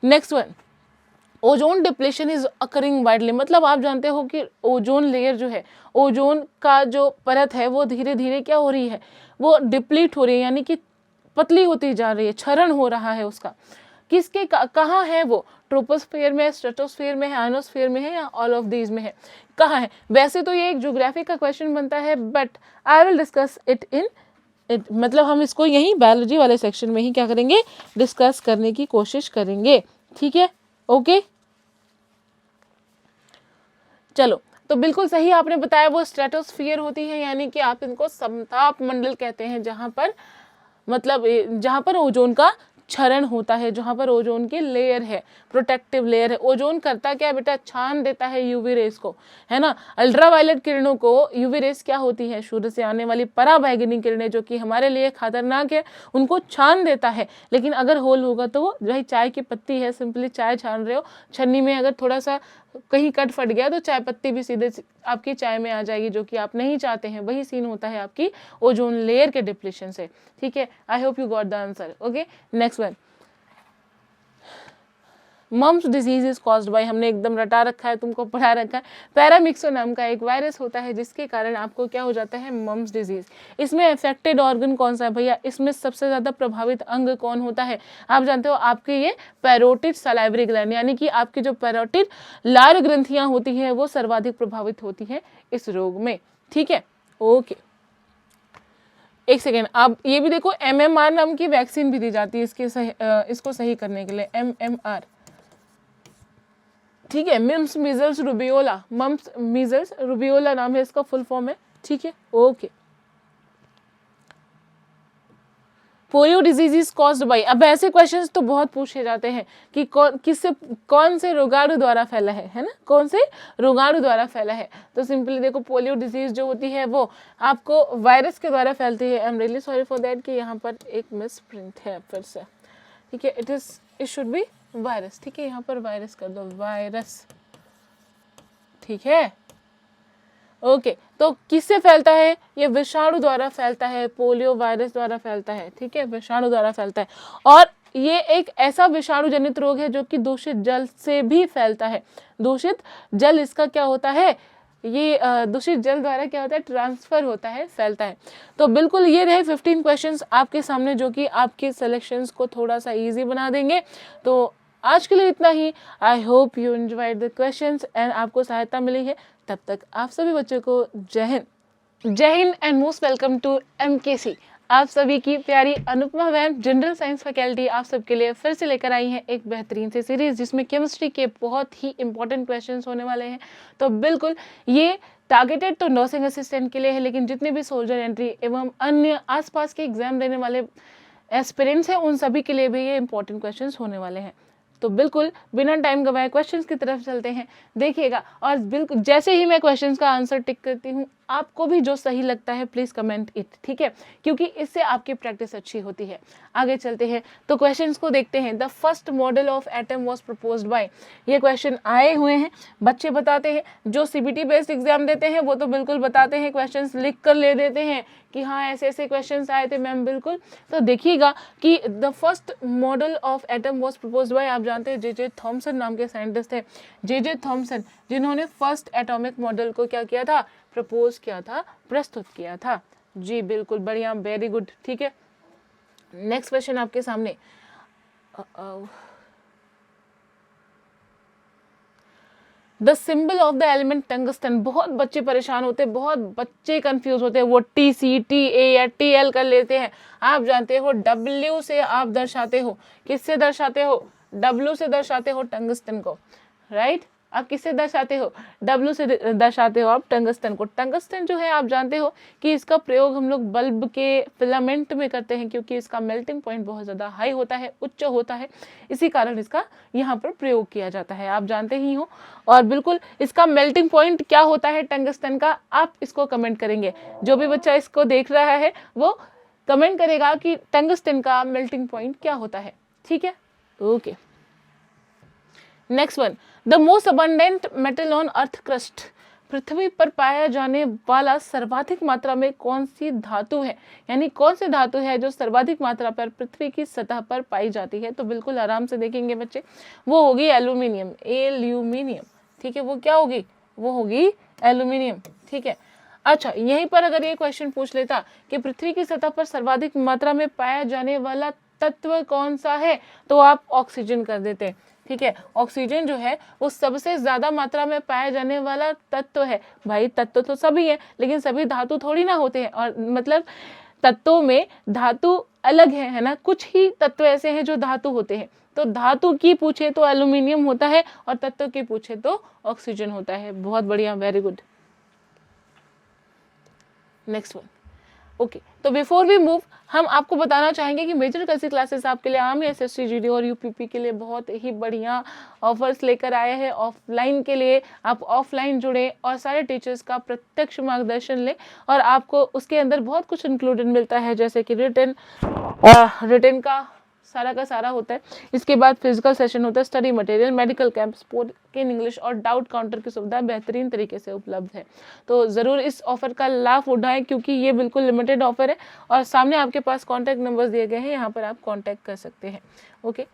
D: Next one, ozone depletion is occurring widely, मतलब आप जानते हो कि ओजोन लेयर जो है, ओजोन का जो परत है वो धीरे धीरे क्या हो रही है, वो डिप्लीट हो रही है, यानी कि पतली होती जा रही है, क्षरण हो रहा है उसका। किसके कहाँ है वो, ट्रोपोस्फेयर में, स्ट्रेटोस्फेयर में है, आयनोस्फेयर में है, या ऑल ऑफ दीज में है, कहाँ है। वैसे तो ये एक ज्योग्राफी का क्वेश्चन बनता है, but I will discuss it in it, मतलब हम इसको यहीं बायोलॉजी वाले सेक्शन में ही क्या करेंगे, डिस्कस करने की कोशिश करेंगे, ठीक है, ओके। चलो, तो बिल्कुल सही आपने बताया, वो स्ट्रेटोस्फियर होती है, यानी कि आप इनको समताप मंडल कहते हैं, जहां पर मतलब जहां पर ओजोन का क्षरण होता है, जहां पर ओजोन की लेयर है, प्रोटेक्टिव लेयर है। ओजोन करता क्या है बेटा, छान देता है यूवी रेस को, है ना। अल्ट्रावायलेट किरणों को, यूवी रेस क्या होती है, सूर्य से आने वाली पराबैंगनी किरणें जो कि हमारे लिए खतरनाक है, उनको छान देता है। लेकिन अगर होल होगा तो भाई चाय की पत्ती है, सिंपली चाय छान रहे हो, छन्नी में अगर थोड़ा सा कहीं कट फट गया तो चाय पत्ती भी सीधे आपकी चाय में आ जाएगी, जो कि आप नहीं चाहते हैं। वही सीन होता है आपकी ओजोन लेयर के डिप्लीशन से, ठीक है। I hope you got the answer, okay. Next one, mumps disease is caused by, हमने एकदम रटा रखा है, तुमको पढ़ा रखा है, पैरामिक्सो नाम का एक वायरस होता है जिसके कारण आपको क्या हो जाता है, मम्स डिजीज। इसमें अफेक्टेड ऑर्गन कौन सा है भैया, इसमें सबसे ज्यादा प्रभावित अंग कौन होता है, आप जानते हो, आपके ये पैरोटिड सलाइवरी ग्लैंड, यानी कि आपकी जो पैरोटिड लार ग्रंथियां होती है वो सर्वाधिक प्रभावित होती है इस रोग में, ठीक है, ओके। एक सेकेंड, आप ये भी देखो, MMR नाम की वैक्सीन भी दी जाती है इसको सही करने के लिए, MMR, ठीक है, mumps measles rubeola, mumps measles rubeola नाम है इसका फुल फॉर्म है, ठीक है, okay. Polio disease is caused by, अब ऐसे क्वेश्चंस तो बहुत पूछे जाते हैं कि कौन से रोगाणु द्वारा फैला है ना, कौन से रोगाणु द्वारा फैला है। तो सिंपली देखो, पोलियो डिजीज जो होती है वो आपको वायरस के द्वारा फैलती है। I am really sorry for that कि यहाँ पर एक मिस प्रिंट है फिर से, ठीक है, इट शुड बी वायरस, ठीक है, यहाँ पर वायरस कर दो, वायरस, ठीक है, ओके। तो किससे फैलता है, ये विषाणु द्वारा फैलता है, पोलियो वायरस द्वारा फैलता है, ठीक है, विषाणु द्वारा फैलता है। और ये एक ऐसा विषाणु जनित रोग है जो कि दूषित जल से भी फैलता है। दूषित जल इसका क्या होता है, ये दूषित जल द्वारा क्या होता है, ट्रांसफर होता है, फैलता है। तो बिल्कुल ये रहे 15 क्वेश्चंस आपके सामने, जो कि आपके सिलेक्शंस को थोड़ा सा इजी बना देंगे। तो आज के लिए इतना ही। I hope you enjoyed the questions and आपको सहायता मिली है। तब तक आप सभी बच्चों को जय हिंद and most welcome to MKC। आप सभी की प्यारी Anupama ma'am general science faculty आप सबके लिए फिर से लेकर आई हैं एक बेहतरीन सी सीरीज, जिसमें केमिस्ट्री के बहुत ही इंपॉर्टेंट क्वेश्चंस होने वाले हैं। तो बिल्कुल ये टारगेटेड तो नर्सिंग असिस्टेंट के लिए है, लेकिन जितने भी सोल्जर एंट्री एवं अन्य आसपास के एग्जाम देने वाले एस्पिरेंट्स हैं उन सभी के लिए भी ये इंपॉर्टेंट क्वेश्चंस होने वाले हैं। तो बिल्कुल बिना टाइम गवाए क्वेश्चंस की तरफ चलते हैं, देखिएगा। और बिल्कुल जैसे ही मैं क्वेश्चंस का आंसर टिक करती हूँ, आपको भी जो सही लगता है प्लीज कमेंट इट, ठीक है, क्योंकि इससे आपकी प्रैक्टिस अच्छी होती है। आगे चलते हैं तो क्वेश्चंस को देखते हैं। The first model of atom was proposed by, ये क्वेश्चन आए हुए हैं, बच्चे बताते हैं। जो CBT बेस्ड एग्जाम देते हैं वो तो बिल्कुल बताते हैं, क्वेश्चंस लिख कर ले देते हैं कि हाँ ऐसे ऐसे क्वेश्चंस आए थे मैम, बिल्कुल। तो देखिएगा कि the first model of atom was proposed by, आप जानते हैं J.J. थॉमसन नाम के साइंटिस्ट थे, J.J. थॉमसन, जिन्होंने फर्स्ट एटॉमिक मॉडल को क्या किया था, प्रपोज किया था, प्रस्तुत किया था। जी बिल्कुल बढ़िया, वेरी गुड, ठीक है। नेक्स्ट क्वेश्चन आपके सामने, the symbol of the element tungsten. बहुत बच्चे परेशान होते हैं, बहुत बच्चे कंफ्यूज होते हैं, वो TC, TA या TL कर लेते हैं। आप जानते हो W से आप दर्शाते हो, किससे दर्शाते हो, W से दर्शाते हो टंगस्टन को, राइट। आप किससे दर्शाते हो, W से दर्शाते हो आप टंगस्टन को। टंगस्टन जो है आप जानते हो कि इसका प्रयोग हम लोग बल्ब के फिलामेंट में करते हैं, क्योंकि इसका मेल्टिंग पॉइंट बहुत ज़्यादा हाई होता है, उच्च होता है, इसी कारण इसका यहाँ पर प्रयोग किया जाता है, आप जानते ही हो। और बिल्कुल इसका मेल्टिंग पॉइंट क्या होता है टंगस्टन का, आप इसको कमेंट करेंगे। जो भी बच्चा इसको देख रहा है वो कमेंट करेगा कि टंगस्टन का मेल्टिंग पॉइंट क्या होता है, ठीक है। Okay, next one, the most abundant metal on earth crust, पृथ्वी पर पाया जाने वाला सर्वाधिक मात्रा में कौन सी धातु है, यानी कौन सी धातु है जो सर्वाधिक मात्रा पर पृथ्वी की सतह पर पाई जाती है। तो बिल्कुल आराम से देखेंगे बच्चे, वो होगी एल्यूमिनियम, एल्यूमिनियम, ठीक है। वो क्या होगी, वो होगी एल्यूमिनियम, ठीक है। अच्छा, यहीं पर अगर ये क्वेश्चन पूछ लेता कि पृथ्वी की सतह पर सर्वाधिक मात्रा में पाया जाने वाला तत्व कौन सा है, तो आप ऑक्सीजन कर देते, ठीक है। ऑक्सीजन जो है वो सबसे ज्यादा मात्रा में पाया जाने वाला तत्व है। भाई तत्व तो सभी है, लेकिन सभी धातु थोड़ी ना होते हैं, और मतलब तत्वों में धातु अलग है ना, कुछ ही तत्व ऐसे हैं जो धातु होते हैं। तो धातु की पूछे तो एल्यूमिनियम होता है, और तत्व की पूछे तो ऑक्सीजन होता है। बहुत बढ़िया, very good. Next one, okay. तो बिफोर वी मूव, हम आपको बताना चाहेंगे कि मेजर कल्सी क्लासेस आपके लिए आर्मी, SSC, GD और UPP के लिए बहुत ही बढ़िया ऑफर्स लेकर आए हैं। ऑफलाइन के लिए आप ऑफलाइन जुड़े और सारे टीचर्स का प्रत्यक्ष मार्गदर्शन लें, और आपको उसके अंदर बहुत कुछ इंक्लूडेड मिलता है, जैसे कि रिटन का सारा होता है। इसके बाद फिजिकल सेशन होता है, study material, medical camp, spoken English और डाउट काउंटर की सुविधा बेहतरीन तरीके से उपलब्ध है। तो ज़रूर इस ऑफर का लाभ उठाएं, क्योंकि ये बिल्कुल लिमिटेड ऑफर है, और सामने आपके पास कॉन्टैक्ट नंबर्स दिए गए हैं, यहाँ पर आप कॉन्टैक्ट कर सकते हैं। ओके,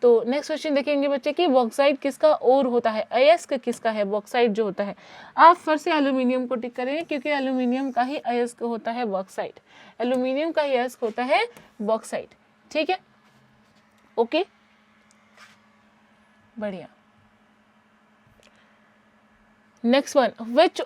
D: तो नेक्स्ट क्वेश्चन देखेंगे बच्चे कि बॉक्साइट किसका और होता है, अयस्क किसका है, बॉक्साइट जो होता है। आप फिर से एल्यूमिनियम को टिक करेंगे, क्योंकि एल्यूमिनियम का ही अयस्क होता है बॉक्साइट, एल्यूमिनियम का ही अयस्क होता है बॉक्साइट, ठीक है। ओके, बढ़िया। Next one, which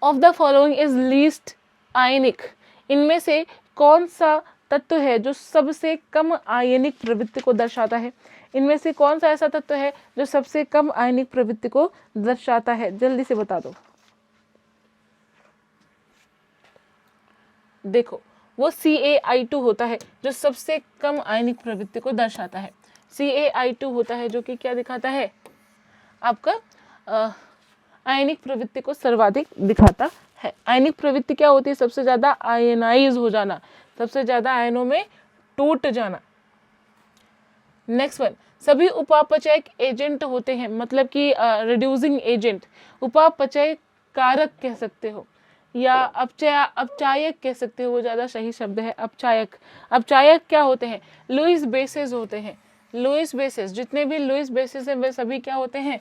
D: of the following is least ionic, इनमें से कौन सा तत्व है जो सबसे कम आयनिक प्रवृत्ति को दर्शाता है, इनमें से कौन सा ऐसा तत्व है जो सबसे कम आयनिक प्रवृत्ति को दर्शाता है, जल्दी से बता दो। देखो, वो CaI2 होता है जो सबसे कम आयनिक प्रवृत्ति को दर्शाता है। CaI2 होता है जो कि क्या दिखाता है, आपका आयनिक प्रवृत्ति को सर्वाधिक दिखाता है। आयनिक प्रवृत्ति क्या होती है, सबसे ज्यादा आयनाइज हो जाना, सबसे ज्यादा आयनों में टूट जाना। नेक्स्ट वन, सभी उपापचयक एजेंट होते हैं, मतलब कि रिड्यूसिंग एजेंट, उपापचय कारक कह सकते हो, या अपचायक कह सकते हो, वो ज़्यादा सही शब्द है, अपचायक। अपचायक क्या होते हैं, लुईस बेसेस होते हैं। लुईस बेसेस, जितने भी लुईस बेसेस हैं वे सभी क्या होते हैं,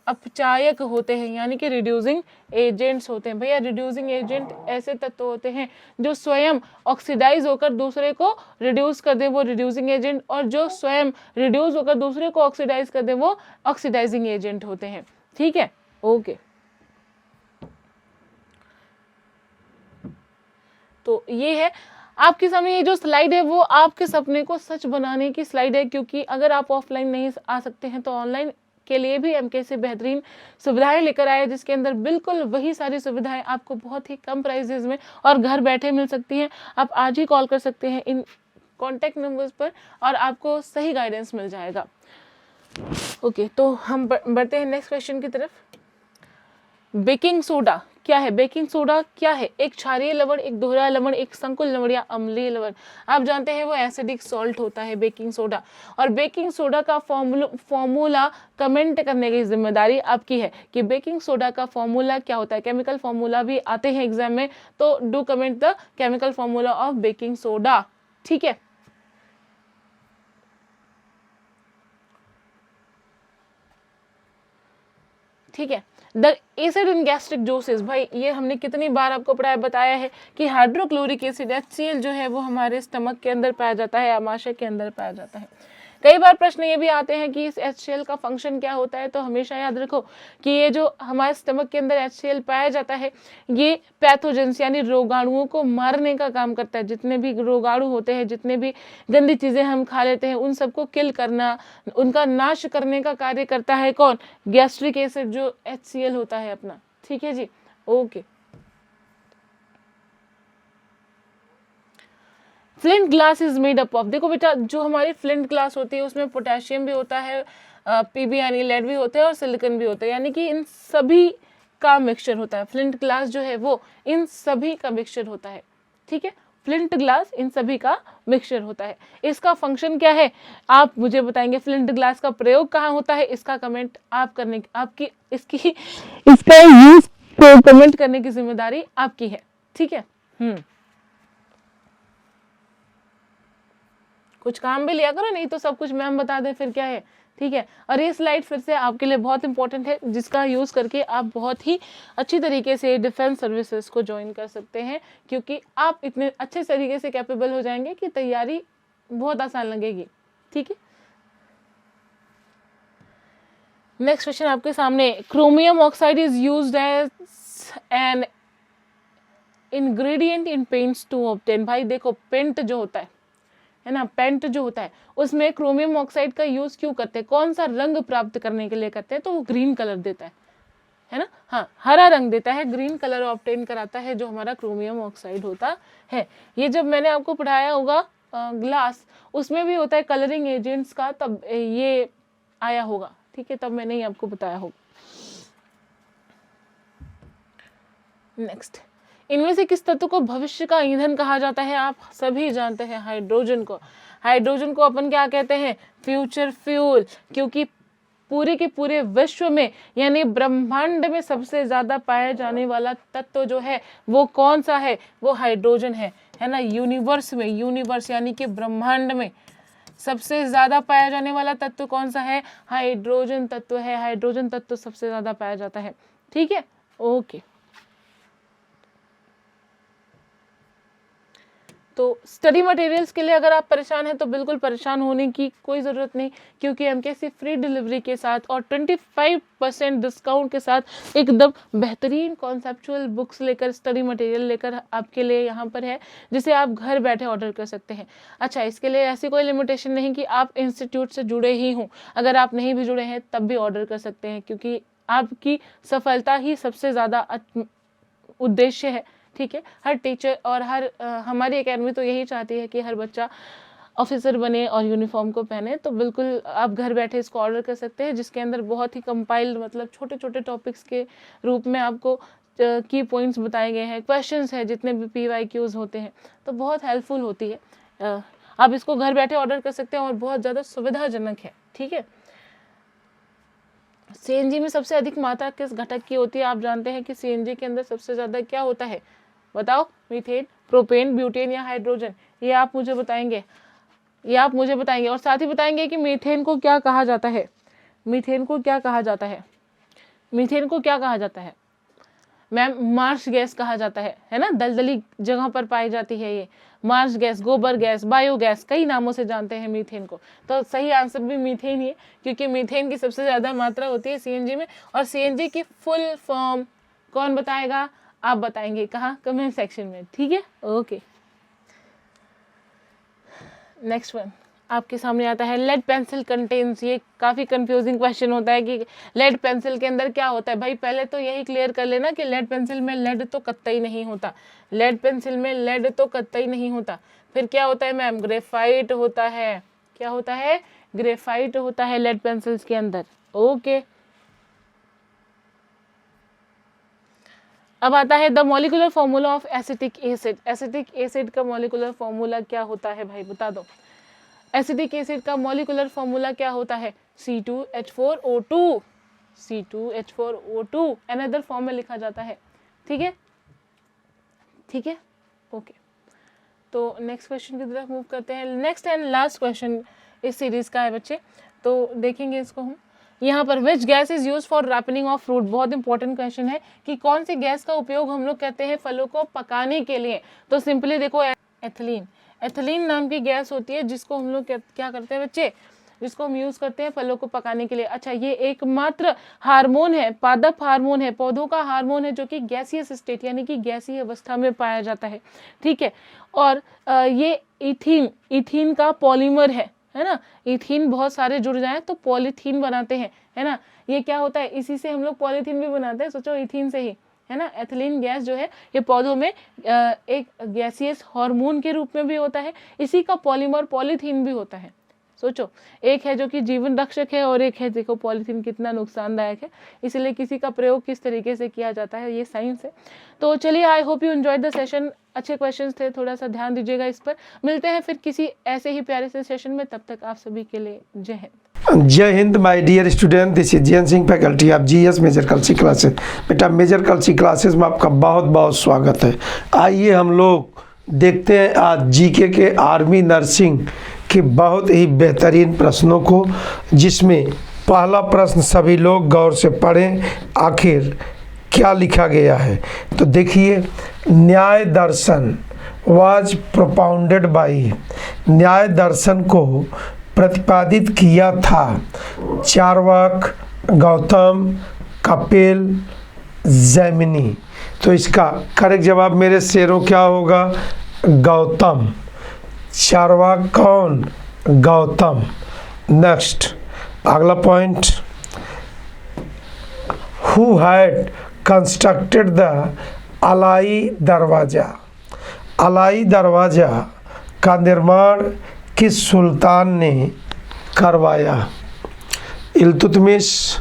D: अपचायक होते हैं, यानी कि रिड्यूसिंग एजेंट्स होते हैं। भैया रिड्यूसिंग एजेंट ऐसे तत्व होते हैं जो स्वयं ऑक्सीडाइज होकर दूसरे को रिड्यूस कर दे, वो रिड्यूसिंग एजेंट, और जो स्वयं रिड्यूस होकर दूसरे को ऑक्सीडाइज कर दे वो ऑक्सीडाइजिंग एजेंट होते हैं, ठीक है। ओके, तो ये है आपके सामने, ये जो स्लाइड है वो आपके सपने को सच बनाने की स्लाइड है, क्योंकि अगर आप ऑफलाइन नहीं आ सकते हैं तो ऑनलाइन के लिए भी MKC बेहतरीन सुविधाएं लेकर आए, जिसके अंदर बिल्कुल वही सारी सुविधाएं आपको बहुत ही कम प्राइजेज में और घर बैठे मिल सकती हैं। आप आज ही कॉल कर सकते हैं इन कॉन्टैक्ट नंबर्स पर और आपको सही गाइडेंस मिल जाएगा। ओके, तो हम बढ़ते हैं नेक्स्ट क्वेश्चन की तरफ। बेकिंग सोडा क्या है, बेकिंग सोडा क्या है, एक क्षारीय लवण, एक दोहरा लवण, एक संकुल लवण या अम्लीय लवण। आप जानते हैं वो एसिडिक सॉल्ट होता है बेकिंग सोडा, और बेकिंग सोडा का फॉर्मूला कमेंट करने की जिम्मेदारी आपकी है कि बेकिंग सोडा का फॉर्मूला क्या होता है। केमिकल फॉर्मूला भी आते हैं एग्जाम में, तो do comment the chemical formula of baking soda, ठीक है। ठीक है, the acid in gastric juices, भाई ये हमने कितनी बार आपको बताया है कि हाइड्रोक्लोरिक एसिड HCl जो है वो हमारे स्टमक के अंदर पाया जाता है, आमाशय के अंदर पाया जाता है। कई बार प्रश्न ये भी आते हैं कि इस HCl का फंक्शन क्या होता है, तो हमेशा याद रखो कि ये जो हमारे स्टमक के अंदर HCl पाया जाता है ये पैथोजेंस यानी रोगाणुओं को मारने का काम करता है। जितने भी रोगाणु होते हैं, जितने भी गंदी चीजें हम खा लेते हैं, उन सबको किल करना, उनका नाश करने का कार्य करता है कौन? गैस्ट्रिक एसिड जो HCl होता है अपना। ठीक है जी, okay. Flint glass is made up of, देखो बेटा जो हमारी फ्लिंट ग्लास होती है उसमें पोटेशियम भी होता है, पीबी यानी लेड भी होता है और सिलिकॉन भी होता है, यानी कि इन सभी का मिक्सचर होता है। फ्लिंट ग्लास जो है वो इन सभी का मिक्सचर होता है। ठीक है, फ्लिंट ग्लास इन सभी का मिक्सचर होता है। इसका फंक्शन क्या है आप मुझे बताएंगे। फ्लिंट ग्लास का प्रयोग कहाँ होता है, इसका कमेंट आप करने आपकी इसका यूज कमेंट करने की जिम्मेदारी आपकी है। ठीक है, कुछ काम भी लिया करो, नहीं तो सब कुछ मैम बता दें फिर क्या है। ठीक है, और ये स्लाइड फिर से आपके लिए बहुत इंपॉर्टेंट है, जिसका यूज करके आप बहुत ही अच्छी तरीके से डिफेंस सर्विसेज को ज्वाइन कर सकते हैं, क्योंकि आप इतने अच्छे तरीके से कैपेबल हो जाएंगे कि तैयारी बहुत आसान लगेगी। ठीक है, नेक्स्ट क्वेश्चन आपके सामने, chromium oxide is used as an ingredient in paints to obtain. भाई देखो पेंट जो होता है ना, पेंट जो होता है उसमें क्रोमियम ऑक्साइड का यूज क्यों करते हैं, कौन सा रंग प्राप्त करने के लिए करते हैं, तो वो ग्रीन कलर देता है ना, हाँ हरा रंग देता है, ग्रीन कलर ऑब्टेन कराता है जो हमारा क्रोमियम ऑक्साइड होता है। ये जब मैंने आपको पढ़ाया होगा ग्लास, उसमें भी होता है कलरिंग एजेंट्स का, तब ये आया होगा। ठीक है, तब मैंने ही आपको बताया होगा। नेक्स्ट, इनमें से किस तत्व को भविष्य का ईंधन कहा जाता है, आप सभी जानते हैं हाइड्रोजन को। हाइड्रोजन को अपन क्या कहते हैं, फ्यूचर फ्यूल, क्योंकि पूरे के पूरे विश्व में यानी ब्रह्मांड में सबसे ज्यादा पाया जाने वाला तत्व जो है वो कौन सा है, वो हाइड्रोजन है ना। यूनिवर्स में, यूनिवर्स यानी कि ब्रह्मांड में सबसे ज्यादा पाया जाने वाला तत्व कौन सा है, हाइड्रोजन तत्व है। हाइड्रोजन तत्व सबसे ज्यादा पाया जाता है। ठीक है, ओके। तो स्टडी मटेरियल्स के लिए अगर आप परेशान हैं तो बिल्कुल परेशान होने की कोई ज़रूरत नहीं, क्योंकि एमकेसी फ्री डिलीवरी के साथ और 25% डिस्काउंट के साथ एकदम बेहतरीन कॉन्सेप्चुअल बुक्स लेकर, स्टडी मटेरियल लेकर आपके लिए यहाँ पर है, जिसे आप घर बैठे ऑर्डर कर सकते हैं। अच्छा, इसके लिए ऐसी कोई लिमिटेशन नहीं कि आप इंस्टीट्यूट से जुड़े ही हों, अगर आप नहीं भी जुड़े हैं तब भी ऑर्डर कर सकते हैं, क्योंकि आपकी सफलता ही सबसे ज़्यादा उद्देश्य है। ठीक है, हर टीचर और हर हमारी एकेडमी तो यही चाहती है कि हर बच्चा ऑफिसर बने और यूनिफॉर्म को पहने। तो बिल्कुल आप घर बैठे इसको ऑर्डर कर सकते हैं, जिसके अंदर बहुत ही कंपाइल्ड मतलब छोटे छोटे टॉपिक्स के रूप में आपको की पॉइंट्स बताए गए हैं, क्वेश्चंस है, जितने भी PYQs होते हैं, तो बहुत हेल्पफुल होती है। आप इसको घर बैठे ऑर्डर कर सकते हैं और बहुत ज़्यादा सुविधाजनक है। ठीक है, CNG में सबसे अधिक मात्रा किस घटक की होती है, आप जानते हैं कि CNG के अंदर सबसे ज़्यादा क्या होता है, बताओ, मीथेन, प्रोपेन, ब्यूटेन या हाइड्रोजन, ये आप मुझे बताएंगे, और साथ ही बताएंगे कि मीथेन को क्या कहा जाता है, मीथेन को क्या कहा जाता है, मीथेन को क्या कहा जाता है मैम, मार्श गैस कहा जाता है ना, दलदली जगह पर पाई जाती है ये मार्श गैस, गोबर गैस, बायोगैस, कई नामों से जानते हैं मीथेन को। तो सही आंसर भी मीथेन ही है, क्योंकि मीथेन की सबसे ज़्यादा मात्रा होती है CNG में। और CNG की फुल फॉर्म कौन बताएगा, आप बताएंगे, कहाँ, कमेंट सेक्शन में। ठीक है, ओके। नेक्स्ट वन आपके सामने आता है, लेड पेंसिल कंटेन्स, ये काफ़ी कंफ्यूजिंग क्वेश्चन होता है कि लेड पेंसिल के अंदर क्या होता है। भाई पहले तो यही क्लियर कर लेना कि लेड पेंसिल में लेड तो कतई नहीं होता, लेड पेंसिल में लेड तो कतई नहीं होता। फिर क्या होता है मैम, ग्रेफाइट होता है। क्या होता है, ग्रेफाइट होता है लेड पेंसिल्स के अंदर। ओके, अब आता है the molecular formula of acetic acid. Acetic acid का मॉलिक्यूलर फॉर्मूला क्या होता है भाई, बता दो। एसिटिक एसिड का मॉलिक्यूलर फॉर्मूला क्या होता है, C2H4O2, C2H4O2 अनदर फॉर्म में लिखा जाता है। ठीक है, ठीक है, ओके। तो नेक्स्ट क्वेश्चन की तरफ मूव करते हैं। नेक्स्ट एंड लास्ट क्वेश्चन इस सीरीज का है बच्चे, तो देखेंगे इसको हम यहाँ पर। Which gas is use for ripening of fruit, बहुत इंपॉर्टेंट क्वेश्चन है कि कौन सी गैस का उपयोग हम लोग कहते हैं फलों को पकाने के लिए। तो सिंपली देखो, एथिलीन, एथिलीन नाम की गैस होती है, जिसको हम लोग क्या करते हैं बच्चे, जिसको हम यूज़ करते हैं फलों को पकाने के लिए। अच्छा, ये एकमात्र हार्मोन है, पादप हार्मोन है, पौधों का हार्मोन है जो कि गैसियस स्टेट यानी कि गैसीय अवस्था में पाया जाता है, ठीक है। और ये इथीन का पॉलीमर है ना। इथीन बहुत सारे जुड़ जाएं तो पॉलीथीन बनाते हैं, है ना। ये क्या होता है, इसी से हम लोग पॉलीथीन भी बनाते हैं, सोचो इथीन से ही, है ना। एथिलीन गैस जो है ये पौधों में एक गैसियस हार्मोन के रूप में भी होता है, इसी का पॉलीमर पॉलीथीन भी होता है। सोचो, एक है जो कि जीवन रक्षक है और एक है, देखो पॉलीथीन कितना नुकसानदायक है, इसलिए किसी का प्रयोग किस तरीके से किया जाता है ये साइंस है। तो चलिए, आई hope you enjoyed the session. अच्छे क्वेश्चंस थे, थोड़ा सा ध्यान दीजिएगा इस पर। मिलते हैं फिर किसी ऐसे ही प्यारे से सेशन में, तब तक आप सभी के लिए जय हिंद।
E: जय हिंद my dear student, this is Jayant Singh, faculty of GS major Kalsi classes. बेटा मेजर कल्सी क्लासेस में आपका बहुत बहुत स्वागत है। आइए हम लोग देखते हैं आज जीके के आर्मी नर्सिंग के बहुत ही बेहतरीन प्रश्नों को, जिसमें पहला प्रश्न सभी लोग गौर से पढ़ें आखिर क्या लिखा गया है। तो देखिए, न्याय दर्शन वाज प्रोपाउंडेड बाई, न्याय दर्शन को प्रतिपादित किया था चार्वाक, गौतम, कपिल, जैमिनी। तो इसका करेक्ट जवाब मेरे शेरों क्या होगा, गौतम। चार्वाक कौन, गौतम। नेक्स्ट अगला point, who had constructed the Alai Darwaza, Alai दरवाज़ा का निर्माण किस सुल्तान ने करवाया, इल्तुतमिश,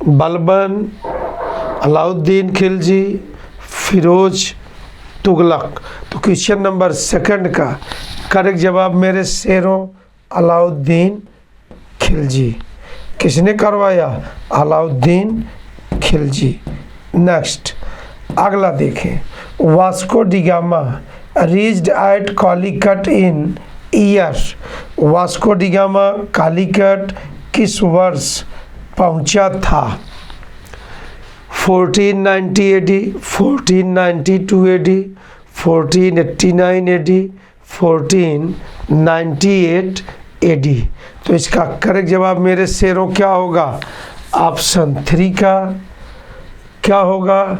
E: बलबन, अलाउद्दीन खिलजी, फिरोज तुगलक। तो क्वेश्चन नंबर सेकंड का करेक्ट जवाब मेरे शेरों अलाउद्दीन खिलजी। किसने करवाया, अलाउद्दीन खिलजी। नेक्स्ट अगला देखें, Vasco D gamma reached eight Calicut इन year, Vasco D gamma Calicut किस वर्ष पहुंचा था, 1490 AD, 1492 AD, 1489 AD, 1498 AD। तो इसका करेक्ट जवाब मेरे शेरों क्या होगा, ऑप्शन 3 का क्या होगा,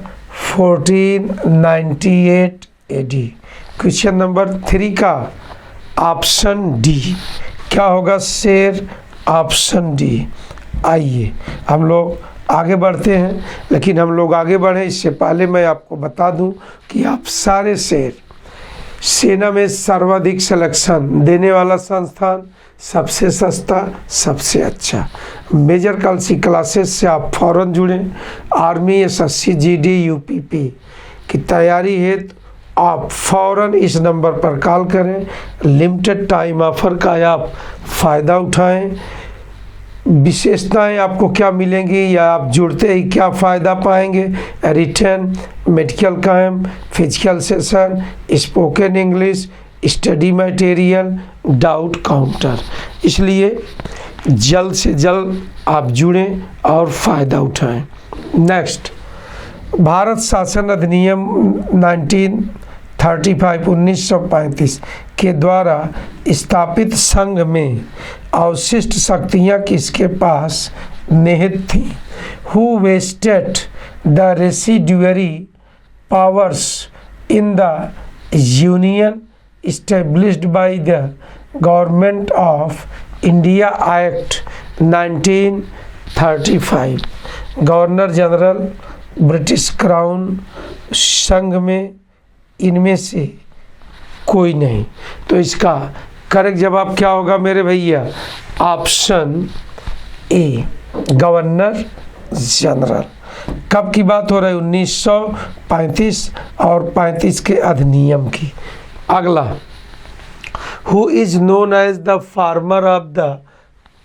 E: 1498 AD। क्वेश्चन नंबर 3 का ऑप्शन डी क्या होगा शेर, ऑप्शन डी। आइए हम लोग आगे बढ़ते हैं, लेकिन हम लोग आगे बढ़ें इससे पहले मैं आपको बता दूं कि आप सारे शेर, सेना में सर्वाधिक सिलेक्शन देने वाला संस्थान, सबसे सस्ता, सबसे अच्छा मेजर कल्सी क्लासेस से आप फौरन जुड़ें। आर्मी, एसएससी, जीडी, यूपीपी की तैयारी हेतु आप फौरन इस नंबर पर कॉल करें। लिमिटेड टाइम ऑफर का आप फ़ायदा उठाएं। विशेषताएं आपको क्या मिलेंगी या आप जुड़ते ही क्या फ़ायदा पाएंगे, return, medical camp, physical session, spoken English, study material, doubt counter. इसलिए जल्द से जल्द आप जुड़ें और फ़ायदा उठाएं। नेक्स्ट, भारत शासन अधिनियम 1935 के द्वारा स्थापित संघ में अवशिष्ट शक्तियाँ किसके पास निहित थीं, who vested the residuary powers in the union established by the Government of India Act 1935। Governor general, British crown, संघ में इनमें से कोई नहीं। तो इसका करेक्ट जवाब क्या होगा मेरे भैया, ऑप्शन ए, गवर्नर जनरल। कब की बात हो रही है, 1935 और 35 के अधिनियम की। अगला, who is known as the farmer of the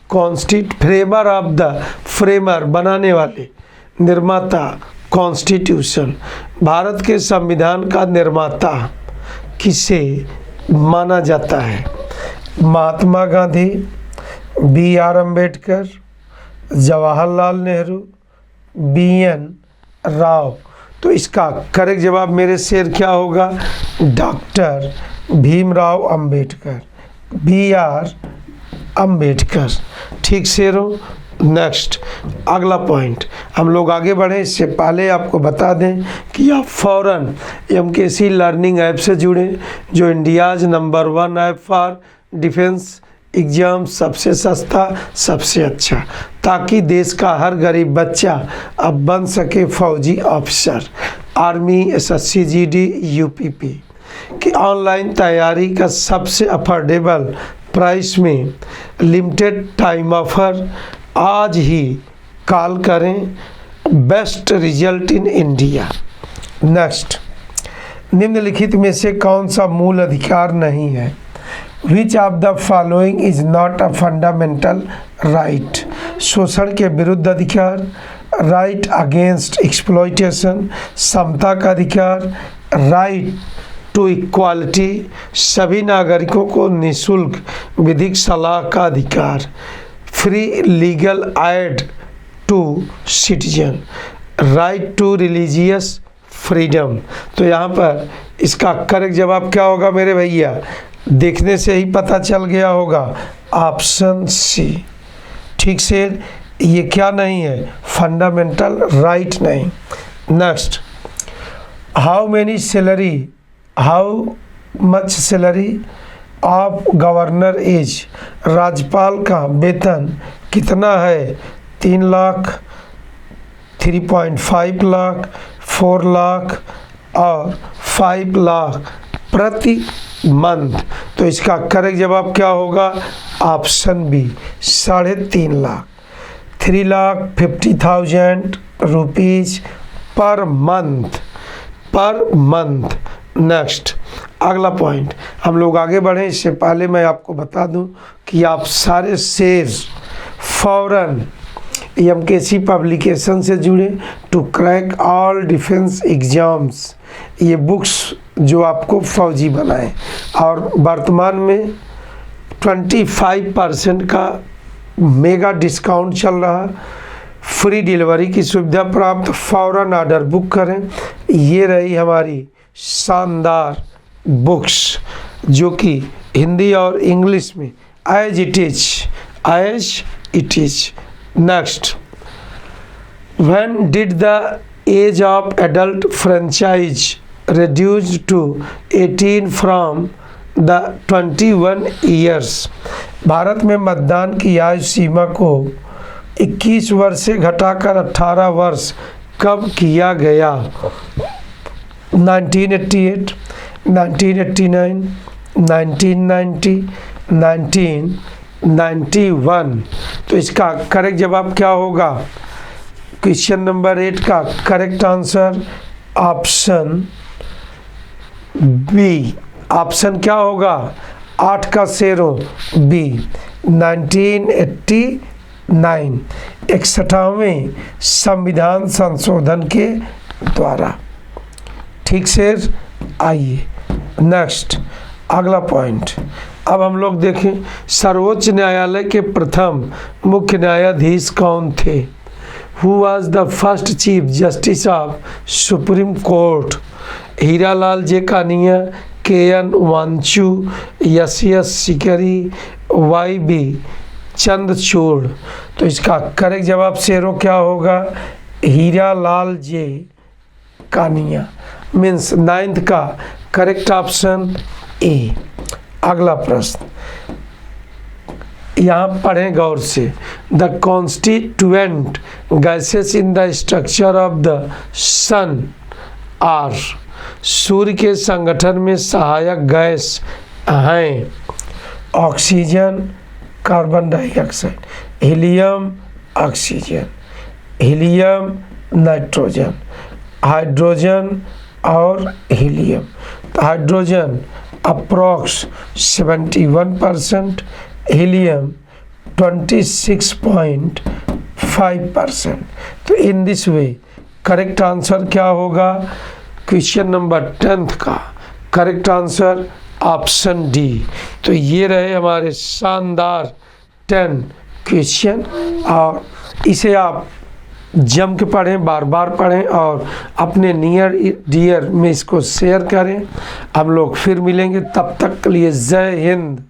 E: framer of the, framer बनाने वाले, निर्माता, कॉन्स्टिट्यूशन, भारत के संविधान का निर्माता किसे माना जाता है, महात्मा गांधी, BR अम्बेडकर, जवाहरलाल नेहरू, BN राव। तो इसका करेक्ट जवाब मेरे शेर क्या होगा, डॉक्टर भीमराव अंबेडकर। BR अंबेडकर। ठीक से रहो। नेक्स्ट अगला पॉइंट हम लोग आगे बढ़े इससे पहले आपको बता दें कि आप फ़ौरन MKC लर्निंग ऐप से जुड़ें, जो India's number 1 app for defence exam, सबसे सस्ता सबसे अच्छा, ताकि देश का हर गरीब बच्चा अब बन सके फौजी अफसर, आर्मी, SSC, GD, UPP की ऑनलाइन तैयारी का सबसे अफोर्डेबल प्राइस में लिमिटेड टाइम ऑफर। आज ही कॉल करें, best result in India. Next, निम्नलिखित में से कौन सा मूल अधिकार नहीं है? विच of the following is not a fundamental right? शोषण के विरुद्ध अधिकार, राइट अगेंस्ट एक्सप्लॉयटेशन, समता का अधिकार, राइट टू इक्वालिटी, सभी नागरिकों को निःशुल्क विधिक सलाह का अधिकार, free legal aid to citizen, right to religious freedom. तो यहाँ पर इसका करेक्ट जवाब क्या होगा मेरे भैया? देखने से ही पता चल गया होगा, ऑप्शन सी। ठीक से, ये क्या नहीं है? फंडामेंटल राइट नहीं। Next, how much salary of governor is? राज्यपाल का वेतन कितना है? 3 लाख, 3.5 लाख, 4 लाख और 5 लाख प्रति मंथ। तो इसका करेक्ट जवाब क्या होगा? Option B, 3.5 lakh, 3,50,000 rupees per month. Next अगला पॉइंट हम लोग आगे बढ़ें इससे पहले मैं आपको बता दूं कि आप सारे शेयर फौरन MKC पब्लिकेशन से जुड़े to crack all defence exams. ये बुक्स जो आपको फौजी बनाए, और वर्तमान में 25% का मेगा डिस्काउंट चल रहा, फ्री डिलीवरी की सुविधा प्राप्त, फौरन ऑर्डर बुक करें। ये रही हमारी शानदार बुक्स जो कि हिंदी और इंग्लिश में as it is. Next, when did the age of adult franchise reduced to 18 from the 21 years? Bharat में मतदान की आयु सीमा को 21 वर्ष से घटाकर 18 वर्ष कब किया गया? 1988, 1989, 1990, 1991। तो इसका करेक्ट जवाब क्या होगा? क्वेश्चन नंबर 8 का correct answer option B. Option क्या होगा? 8 का शेरों बी, 1989, 61वें संविधान संशोधन के द्वारा। ठीक से आइए नेक्स्ट अगला पॉइंट। अब हम लोग देखें सर्वोच्च न्यायालय के प्रथम मुख्य न्यायाधीश कौन थे? Who was the first Chief Justice of Supreme Court? Hiralal J Kania, KN Wanchu, SS Sikri, YB Chandrachud. तो इसका करेक्ट जवाब शेरों क्या होगा? हीरालाल जे कानिया मीन्स 9th का करेक्ट ऑप्शन ए। अगला प्रश्न यहाँ पढ़ें गौर से। The constituent gases in the structure of the sun are. सूर्य के संगठन में सहायक गैस हैं oxygen, carbon dioxide, helium, oxygen, helium, nitrogen, hydrogen और हीलियम। Hydrogen approx 71%, helium 26.5%। तो in this way correct answer क्या होगा? क्वेश्चन नंबर 10th का करेक्ट आंसर ऑप्शन डी। तो ये रहे हमारे शानदार 10 क्वेश्चन, और इसे आप जम के पढ़ें, बार बार पढ़ें और अपने नियर डियर में इसको शेयर करें। हम लोग फिर मिलेंगे, तब तक के लिए जय हिंद।